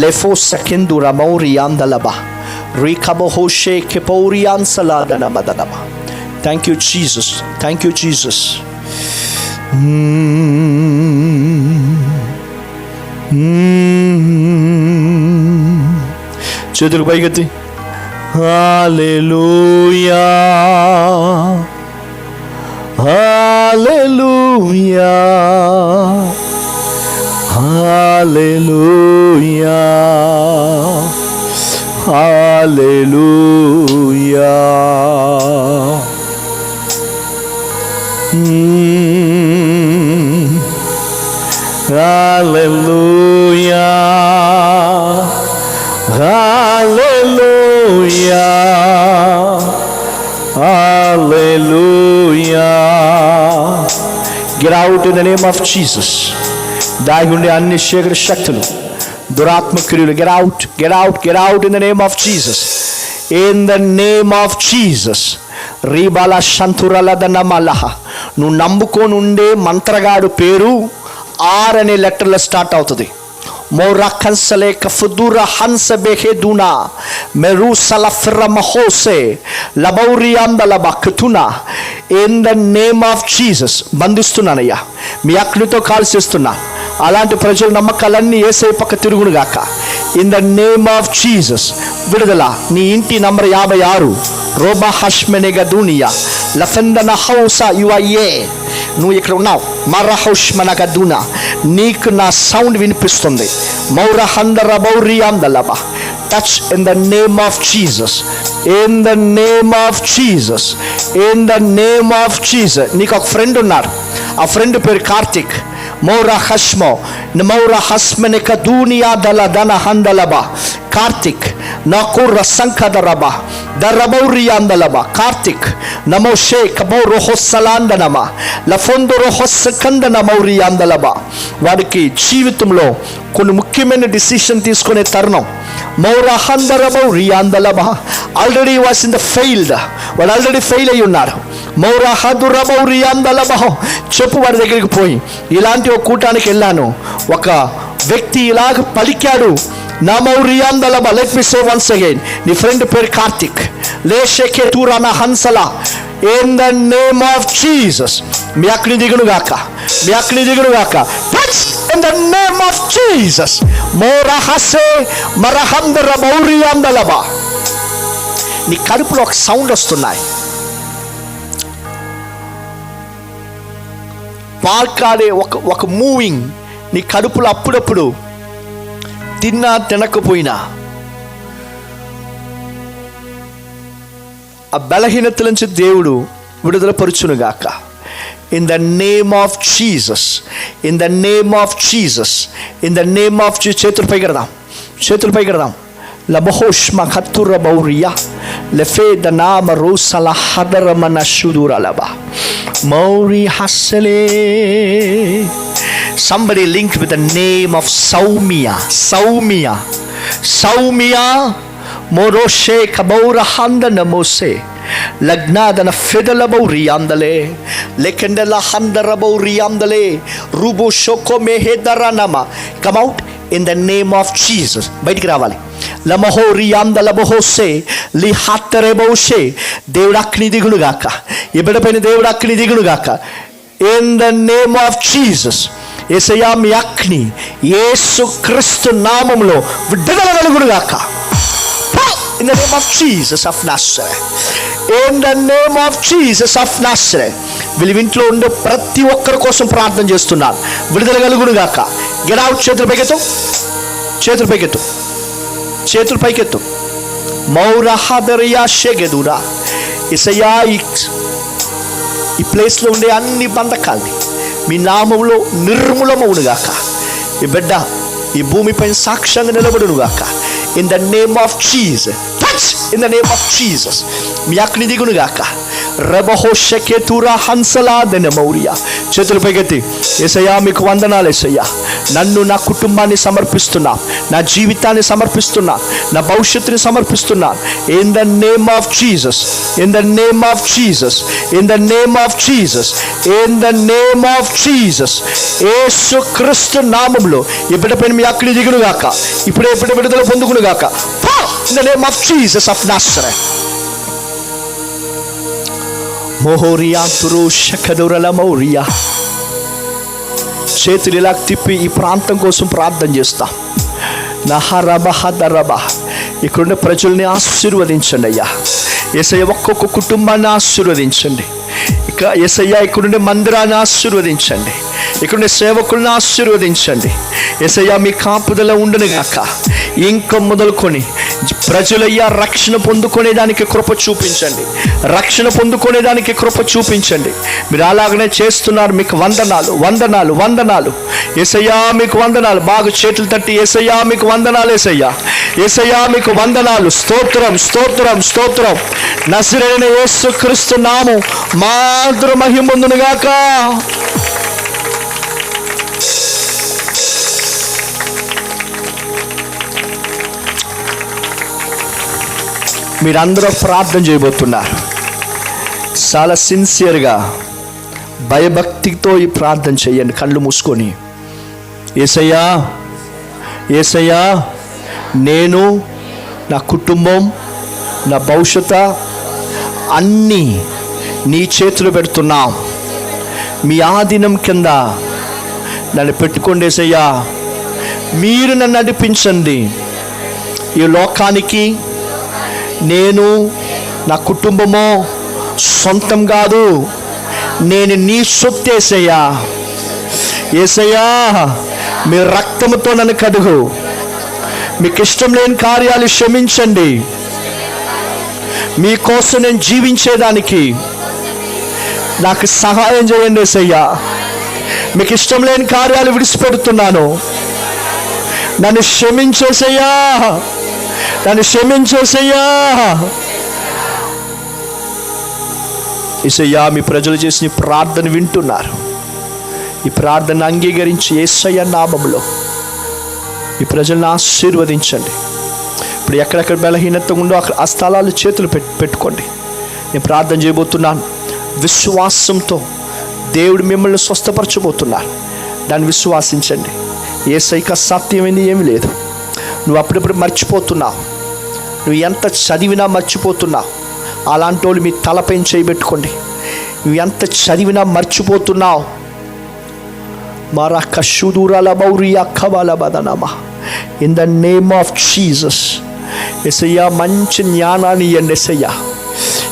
లెఫో సకెందుర మౌరియాందలబ రీకబహోషే కెపౌరియాన్సలాదన మదనబ. Thank you Jesus, thank you Jesus. చేతులు పైకెత్తి హల్లెలూయా హల్లెలూయా హల్లెలూయా హల్లెలూయా. హల్లెలూయా హల్లెలూయా హల్లెలూయా. Get out in the name of Jesus. దాగి ఉండే అన్ని శీఘ్ర శక్తులు దురాత్మ క్రియలు get out, get out, get out in the name of Jesus. In the name of Jesus. రీబాల శంతురలదన మలహ. నువ్వు నమ్ముకొని ఉండే మంత్రగాడు పేరు 6 అనే లెటర్లో స్టార్ట్ అవుతుంది. మోరా కన్సలే కఫుదురా హన్స్ బెహెదునా మెరు సలఫ్ర మహోసే లబౌరియాందలబ కతునా. In the name of Jesus బంధిస్తున్నానయ్యా, మీ అగ్నితో కాల్చేస్తున్నా. అలాంటి ప్రజల నమ్మకాలన్నీ యేసయ్య పక్క తిరుగునుగాక. In the name of Jesus విడుదల. నీ ఇంటి నంబర్ 56 రోబా హష్మెనెగ దూనియా లఫెందన హౌసా యుఐఏ. నువ్వు ఇక్కడ ఉన్నావు. మరహౌష్మనగదున నీకు నా సౌండ్ వినిపిస్తుంది. మౌరహందరబౌరియాందలబ. Touch in the name of Jesus, in the name of Jesus, in the name of Jesus. నీకు ఒక ఫ్రెండ్ ఉన్నారు, ఆ ఫ్రెండ్ పేరు కార్తిక్. మౌరా హష్మో మౌరా హస్మనిక దూనియా దల దన హందలబ. కార్తిక్ నకుర సంకదరబ దరబౌరియాందలబ. కార్తిక్ నమో షే కబౌ రోహొస్సలాందనమ లఫొందు రోహొస్సకందన మౌరియాందలబ. వాడికి జీవితంలో కొన్ని ముఖ్యమైన డిసిషన్ తీసుకునే తరుణం. మౌరహందరబౌరియాందలబ. Already was in the failed. వాడు ఆల్రెడీ ఫెయిల్ అయి ఉన్నారు. మౌరహదురబౌరియాందలబ. చెప్పు వాడి దగ్గరికి పోయి, ఇలాంటి ఒక కూటానికి వెళ్ళాను, ఒక వ్యక్తి ఇలాగ పలికాడు నా మౌరియాందలబ. Let me say once again. నీ ఫ్రెండ్ పేరు కార్తిక్. లేషకే తూరాన హన్సలా. In the name of Jesus మీ అగ్ని దిగునుగాక, మీ అగ్ని దిగునుగాక. In the name of Jesus మోరహసే మరహందర మౌరియాందలబ. నీ కడుపులో ఒక సౌండ్ వస్తున్నాయి. పాల్కాడే ఒక మూవింగ్ నీ కడుపులో అప్పుడప్పుడు. తిన్నా తినకపోయినా ఆ బలహీనతల నుంచి దేవుడు విడుదల పరుచునుగాక. In the name of Jesus, in the name of Jesus, in the name of Jesus. చేతులపై కడదాం, చేతులపై కడదాం. లబహోష్మ ఖతుర బౌరియా లెఫేద నామ రోసల హదరమన షుదురలబ మౌరి హస్సలే Somebody linked with the name of Saumia. Moroshe kabaura handa namose. Lagnadana fidala bauriandale. Lekendela handara bauriandale. Rubo shoko mehedaranama. Come out in the name of Jesus. బయటికి రావాలి. లమహోరి అందల బహోసే లి హత్తరే బహోసే. దేవుడు అగ్ని దిగులుగాక. ఈ బిడ్డపైన దేవుడు అగ్ని దిగులుగాక. In the name of Jesus. యేసయ్యా మీ అగ్ని యేసు క్రీస్తు నామములో విడుదల కలుగునుగాక. In the name of Jesus of Nazareth. In the name of Jesus of Nazareth. వీళ్ళ ఇంట్లో ఉండే ప్రతి ఒక్కరి కోసం ప్రార్థన చేస్తున్నాను. విడుదల కలుగునుగాక. Get out. చేతులు పైకెత్తు. మౌరహదరియా షెగెదురా. యేసయ్యా ఈ ప్లేస్లో ఉండే అన్ని బంధకాల్ని మీ నామములో నిర్మూలమవునుగాక. ఈ బిడ్డ ఈ భూమిపైన సాక్ష్యంగా నిలబడునుగాక. In the name of Jesus. Touch in the name of Jesus. మీ అగ్ని దిగునుగాక. రబహోషకేతురా హన్సలా దెనమౌరియా. చేతులు పైకెత్తి యేసయ్యా మీకు వందనాలు. యేసయ్యా నన్ను, నా కుటుంబాన్ని సమర్పిస్తున్నా, నా జీవితాన్ని సమర్పిస్తున్నా, నా భవిష్యత్తుని సమర్పిస్తున్నా. In the name of Jesus. In the name of Jesus. In the name of Jesus. In the name of Jesus. యేసు క్రీస్తు నామములో ఈ బిడ్డపైన మీ అగ్ని దిగునుగాక. ఇప్పుడే విడుదల పొందుకునుగాక. In the name of Jesus of Nazareth. మోహోరియా తురు షకదురల మౌరియా. చేతులు ఇలా తిప్పి ఈ ప్రాంతం కోసం ప్రార్థన చేస్తా. నహరబహదరబ. ఇక్కడున్న ప్రజల్ని ఆశీర్వదించండి అయ్యా. యేసయ్య ఒక్కొక్క కుటుంబాన్ని ఆశీర్వదించండి. ఇక యేసయ్య ఇక్కడుండే మందిరాన్ని ఆశీర్వదించండి. ఇక్కడుండే సేవకులను ఆశీర్వదించండి. యేసయ్య మీ కాపుదల ఉండనుగాక. ఇంకా మొదలుకొని ప్రజలయ్యా రక్షణ పొందుకునేదానికి కృప చూపించండి. మీరు అలాగనే చేస్తున్నారు. మీకు వందనాలు. యేసయ్యా మీకు వందనాలు. బాగా చేతులు తట్టి యేసయ్యా మీకు వందనాలు. యేసయ్యా మీకు వందనాలు. స్తోత్రం. నజరేయుడైన యేసు క్రీస్తు నామం మాత్రం మహిమ పొందునుగాక. మీరందరూ ప్రార్థన చేయబోతున్నారు. చాలా సిన్సియర్గా భయభక్తితో ఈ ప్రార్థన చేయండి. కళ్ళు మూసుకొని యేసయ్యా నేను, నా కుటుంబం, నా భవిష్యత్తు అన్నీ నీ చేతులు పెడుతున్నాం. మీ ఆధీనం కింద నన్ను పెట్టుకోండి. యేసయ్యా మీరు నన్ను నడిపించండి. ఈ లోకానికి నేను, నా కుటుంబము సొంతం కాదు. నేను నీ సొత్తు. యేసయ్యా మీ రక్తముతో నన్ను కడుగు. మీకు ఇష్టం లేని కార్యాలు క్షమించండి. మీకోసం నేను జీవించేదానికి నాకు సహాయం చేయండి. యేసయ్యా మీకు ఇష్టం లేని కార్యాలు విడిచిపెడుతున్నాను. నన్ను క్షమించేసయ్యా. యేసయ్యా మీ ప్రజలు చేసిన ప్రార్థన వింటున్నారు. ఈ ప్రార్థన అంగీకరించి యేసయ్య నామములో ఈ ప్రజలను ఆశీర్వదించండి. ఇప్పుడు ఎక్కడెక్కడ బలహీనత ఉందో అక్కడ ఆ స్థలాలు చేతులు పెట్టుకోండి. నేను ప్రార్థన చేయబోతున్నాను. విశ్వాసంతో దేవుడు మిమ్మల్ని స్వస్థపరచబోతున్నారు. దాన్ని విశ్వాసించండి. యేసయ్యకి అసాధ్యమైంది ఏమీ లేదు. నువ్వు అప్పుడప్పుడు మర్చిపోతున్నావు. నువ్వు ఎంత చదివినా మర్చిపోతున్నావు. అలాంటి వాళ్ళు మీ తలపైన చేయబెట్టుకోండి. నువ్వు ఎంత చదివినా మర్చిపోతున్నావు. In the name of Jesus. యేసయ్యా మంచి జ్ఞానాన్ని ఇవ్వండి.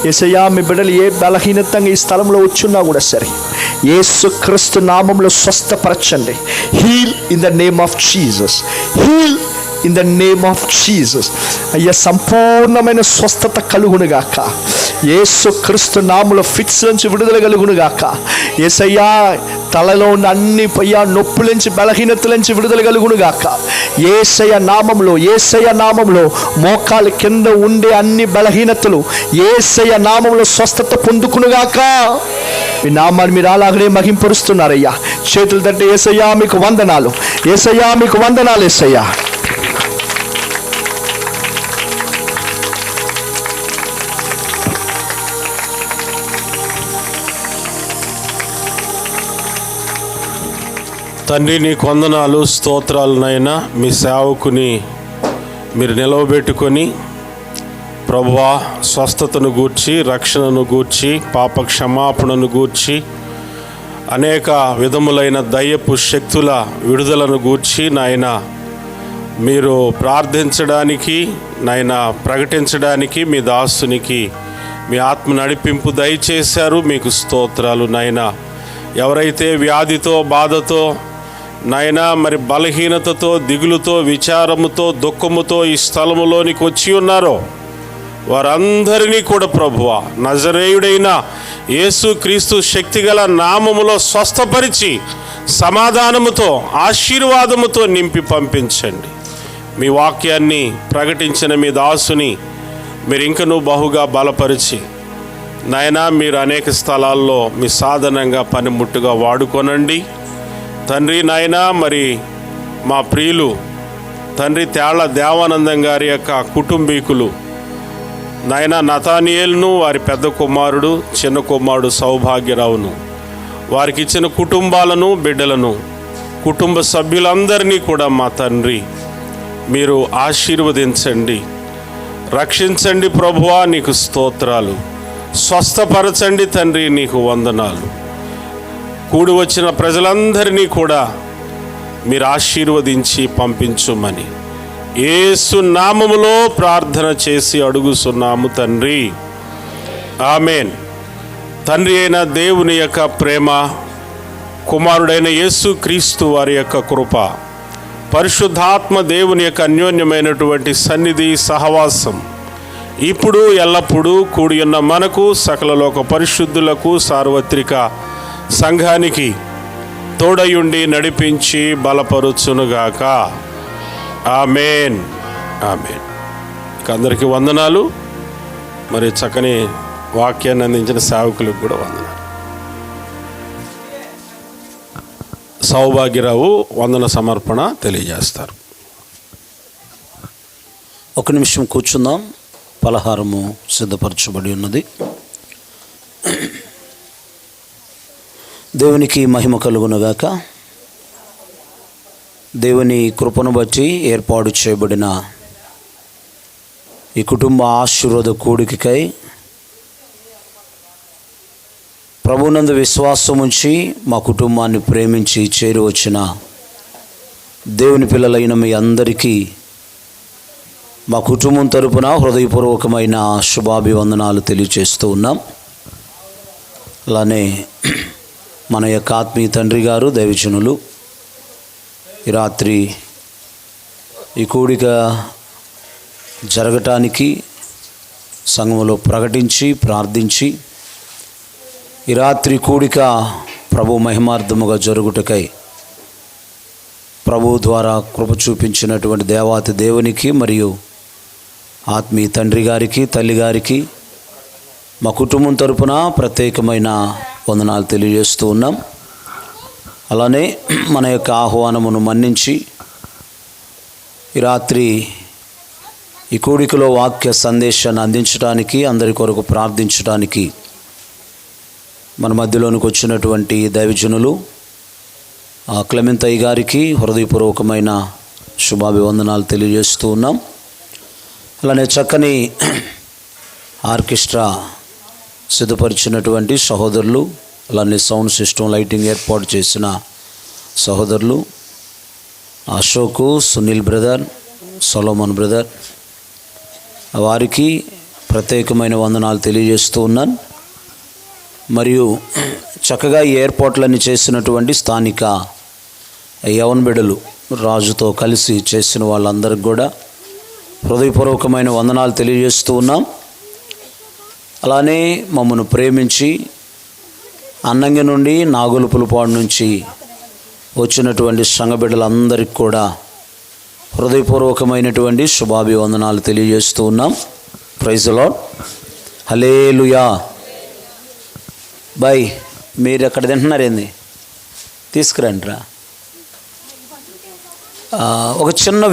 యేసయ్యా మీ బిడ్డలు ఏ బలహీనతంగా ఈ స్థలంలో వచ్చున్నా కూడా సరే యేసు క్రీస్తు నామంలో స్వస్థపరచండి. Heal in the name of Jesus. In the name of Jesus. అయ్యా సంపూర్ణమైన స్వస్థత కలుగునుగాక. యేసు క్రీస్తు నామములో ఫిట్స్ నుంచి విడుదల కలుగునుగాక. యేసయ్యా తలలో ఉన్న అన్ని పయ్యా నొప్పుల నుంచి బలహీనతల నుంచి విడుదల కలుగునుగాక. యేసయ్య నామములో మోకాల కింద ఉండే అన్ని బలహీనతలు యేసయ్య నామములో స్వస్థత పొందుకునుగాక. మీ నామాన్ని మీరు అలాగనే మహింపరుస్తున్నారయ్యా. చేతులు తట్టి యేసయ్యా మీకు వందనాలు, యేసయ్యా మీకు వందనాలు యేసయ్యా. తండ్రి నీకు వందనాలు, స్తోత్రాలు నాయనా. మీ సేవకుని మీరు నిలవబెట్టుకొని ప్రభువా స్వస్థతను గూర్చి, రక్షణను గూర్చి, పాప క్షమాపణను గూర్చి, అనేక విధములైన దయ్యపు శక్తుల విడుదలను గూర్చి నాయన మీరు ప్రార్థించడానికి, నాయన ప్రకటించడానికి మీ దాసునికి మీ ఆత్మ నడిపింపు దయచేశారు. మీకు స్తోత్రాలు నాయన. ఎవరైతే వ్యాధితో, బాధతో నాయనా మరి బలహీనతతో, దిగులుతో, విచారముతో, దుఃఖముతో ఈ స్థలములోనికి వచ్చి ఉన్నారో వారందరినీ కూడా ప్రభువా నజరేయుడైన యేసుక్రీస్తు శక్తిగల నామములో స్వస్థపరిచి సమాధానముతో, ఆశీర్వాదముతో నింపి పంపించండి. మీ వాక్యాన్ని ప్రకటించిన మీ దాసుని మీరు ఇంకనూ బహుగా బలపరిచి నాయనా మీరు అనేక స్థలాల్లో మీ సాధనంగా పనిముట్టుగా వాడుకొనండి తండ్రి. నాయనా మరి మా ప్రియులు తండ్రి తేళ్ల దేవానందం గారి యొక్క కుటుంబీకులు నాయనా నతానియేలును, వారి పెద్ద కుమారుడు, చిన్న కుమారుడు సౌభాగ్యరావును, వారికి ఇచ్చిన కుటుంబాలను, బిడ్డలను, కుటుంబ సభ్యులందరినీ కూడా మా తండ్రి మీరు ఆశీర్వదించండి, రక్షించండి ప్రభువా. నీకు స్తోత్రాలు. స్వస్థపరచండి తండ్రి, నీకు వందనాలు. కూడి వచ్చిన ప్రజలందరినీ కూడా మీరు ఆశీర్వదించి పంపించుమని యేసు నామములో ప్రార్థన చేసి అడుగుతున్నాము తండ్రి, ఆమేన్. తండ్రి అయిన దేవుని యొక్క ప్రేమ, కుమారుడైన యేసు క్రీస్తు వారి యొక్క కృప, పరిశుద్ధాత్మ దేవుని యొక్క అన్యోన్యమైనటువంటి సన్నిధి, సహవాసం ఇప్పుడు ఎల్లప్పుడూ కూడి ఉన్న మనకు, సకల లోక పరిశుద్ధులకు, సార్వత్రిక సంఘానికి తోడయుండి నడిపించి బలపరుచునుగాక. ఆమేన్, ఆమేన్. అందరికీ వందనాలు. మరి చక్కని వాక్యాన్ని అందించిన సేవకులకు కూడా వందనాలు. సౌభాగ్యరావు వందన సమర్పణ తెలియజేస్తారు. ఒక నిమిషం కూర్చుందాం. పలహారము సిద్ధపరచబడి ఉన్నది. దేవునికి మహిమ కలుగునుగాక. దేవుని కృపను బట్టి ఏర్పాటు చేయబడిన ఈ కుటుంబ ఆశీర్వాద కూడికకై ప్రభునందు విశ్వాసం ఉంచి మా కుటుంబాన్ని ప్రేమించి చేరి వచ్చిన దేవుని పిల్లలైన మీ అందరికీ మా కుటుంబం తరపున హృదయపూర్వకమైన శుభాభివందనాలు తెలియజేస్తూ ఉన్నాం. అలానే మన యొక్క ఆత్మీయ తండ్రి గారు, దైవజనులు ఈ రాత్రి ఈ కూడిక జరగటానికి సంఘంలో ప్రకటించి ప్రార్థించి ఈ రాత్రి కూడిక ప్రభు మహిమార్థముగా జరుగుటకై ప్రభు ద్వారా కృప చూపించినటువంటి దేవాతి దేవునికి మరియు ఆత్మీయ తండ్రి గారికి, తల్లి గారికి మా కుటుంబం తరపున ప్రత్యేకమైన వందనాలు తెలియజేస్తూ ఉన్నాం. అలానే మన యొక్క ఆహ్వానమును మన్నించి ఈ రాత్రి ఈ కూడికలో వాక్య సందేశాన్ని అందించడానికి, అందరి కొరకు ప్రార్థించడానికి మన మధ్యలోనికి వచ్చినటువంటి దైవజనులు క్లెమెంతయ్య గారికి హృదయపూర్వకమైన శుభాభివందనాలు తెలియజేస్తూ ఉన్నాం. అలానే చక్కని ఆర్కెస్ట్రా సిద్ధపరిచినటువంటి సహోదరులు, అలానే సౌండ్ సిస్టమ్, లైటింగ్ ఏర్పాటు చేసిన సహోదరులు Ashok, Sunil brother, Solomon brother, వారికి ప్రత్యేకమైన వందనాలు తెలియజేస్తూ ఉన్నాను. మరియు చక్కగా ఈ ఏర్పాట్లన్నీ చేసినటువంటి స్థానిక యవన బిడ్డలు రాజుతో కలిసి చేసిన వాళ్ళందరికీ కూడా హృదయపూర్వకమైన వందనాలు తెలియజేస్తూ ఉన్నాం. అలానే మమ్మల్ని ప్రేమించి అన్నంగి నుండి, నాగులుపులపాడు నుంచి వచ్చినటువంటి సంఘ బిడ్డలందరికీ కూడా హృదయపూర్వకమైనటువంటి శుభాభివందనాలు తెలియజేస్తూ ఉన్నాం. Praise the lord. హల్లెలూయా. బాయ్, మీరు ఎక్కడ తింటున్నారేంది? తీసుకురండి రా. ఒక చిన్న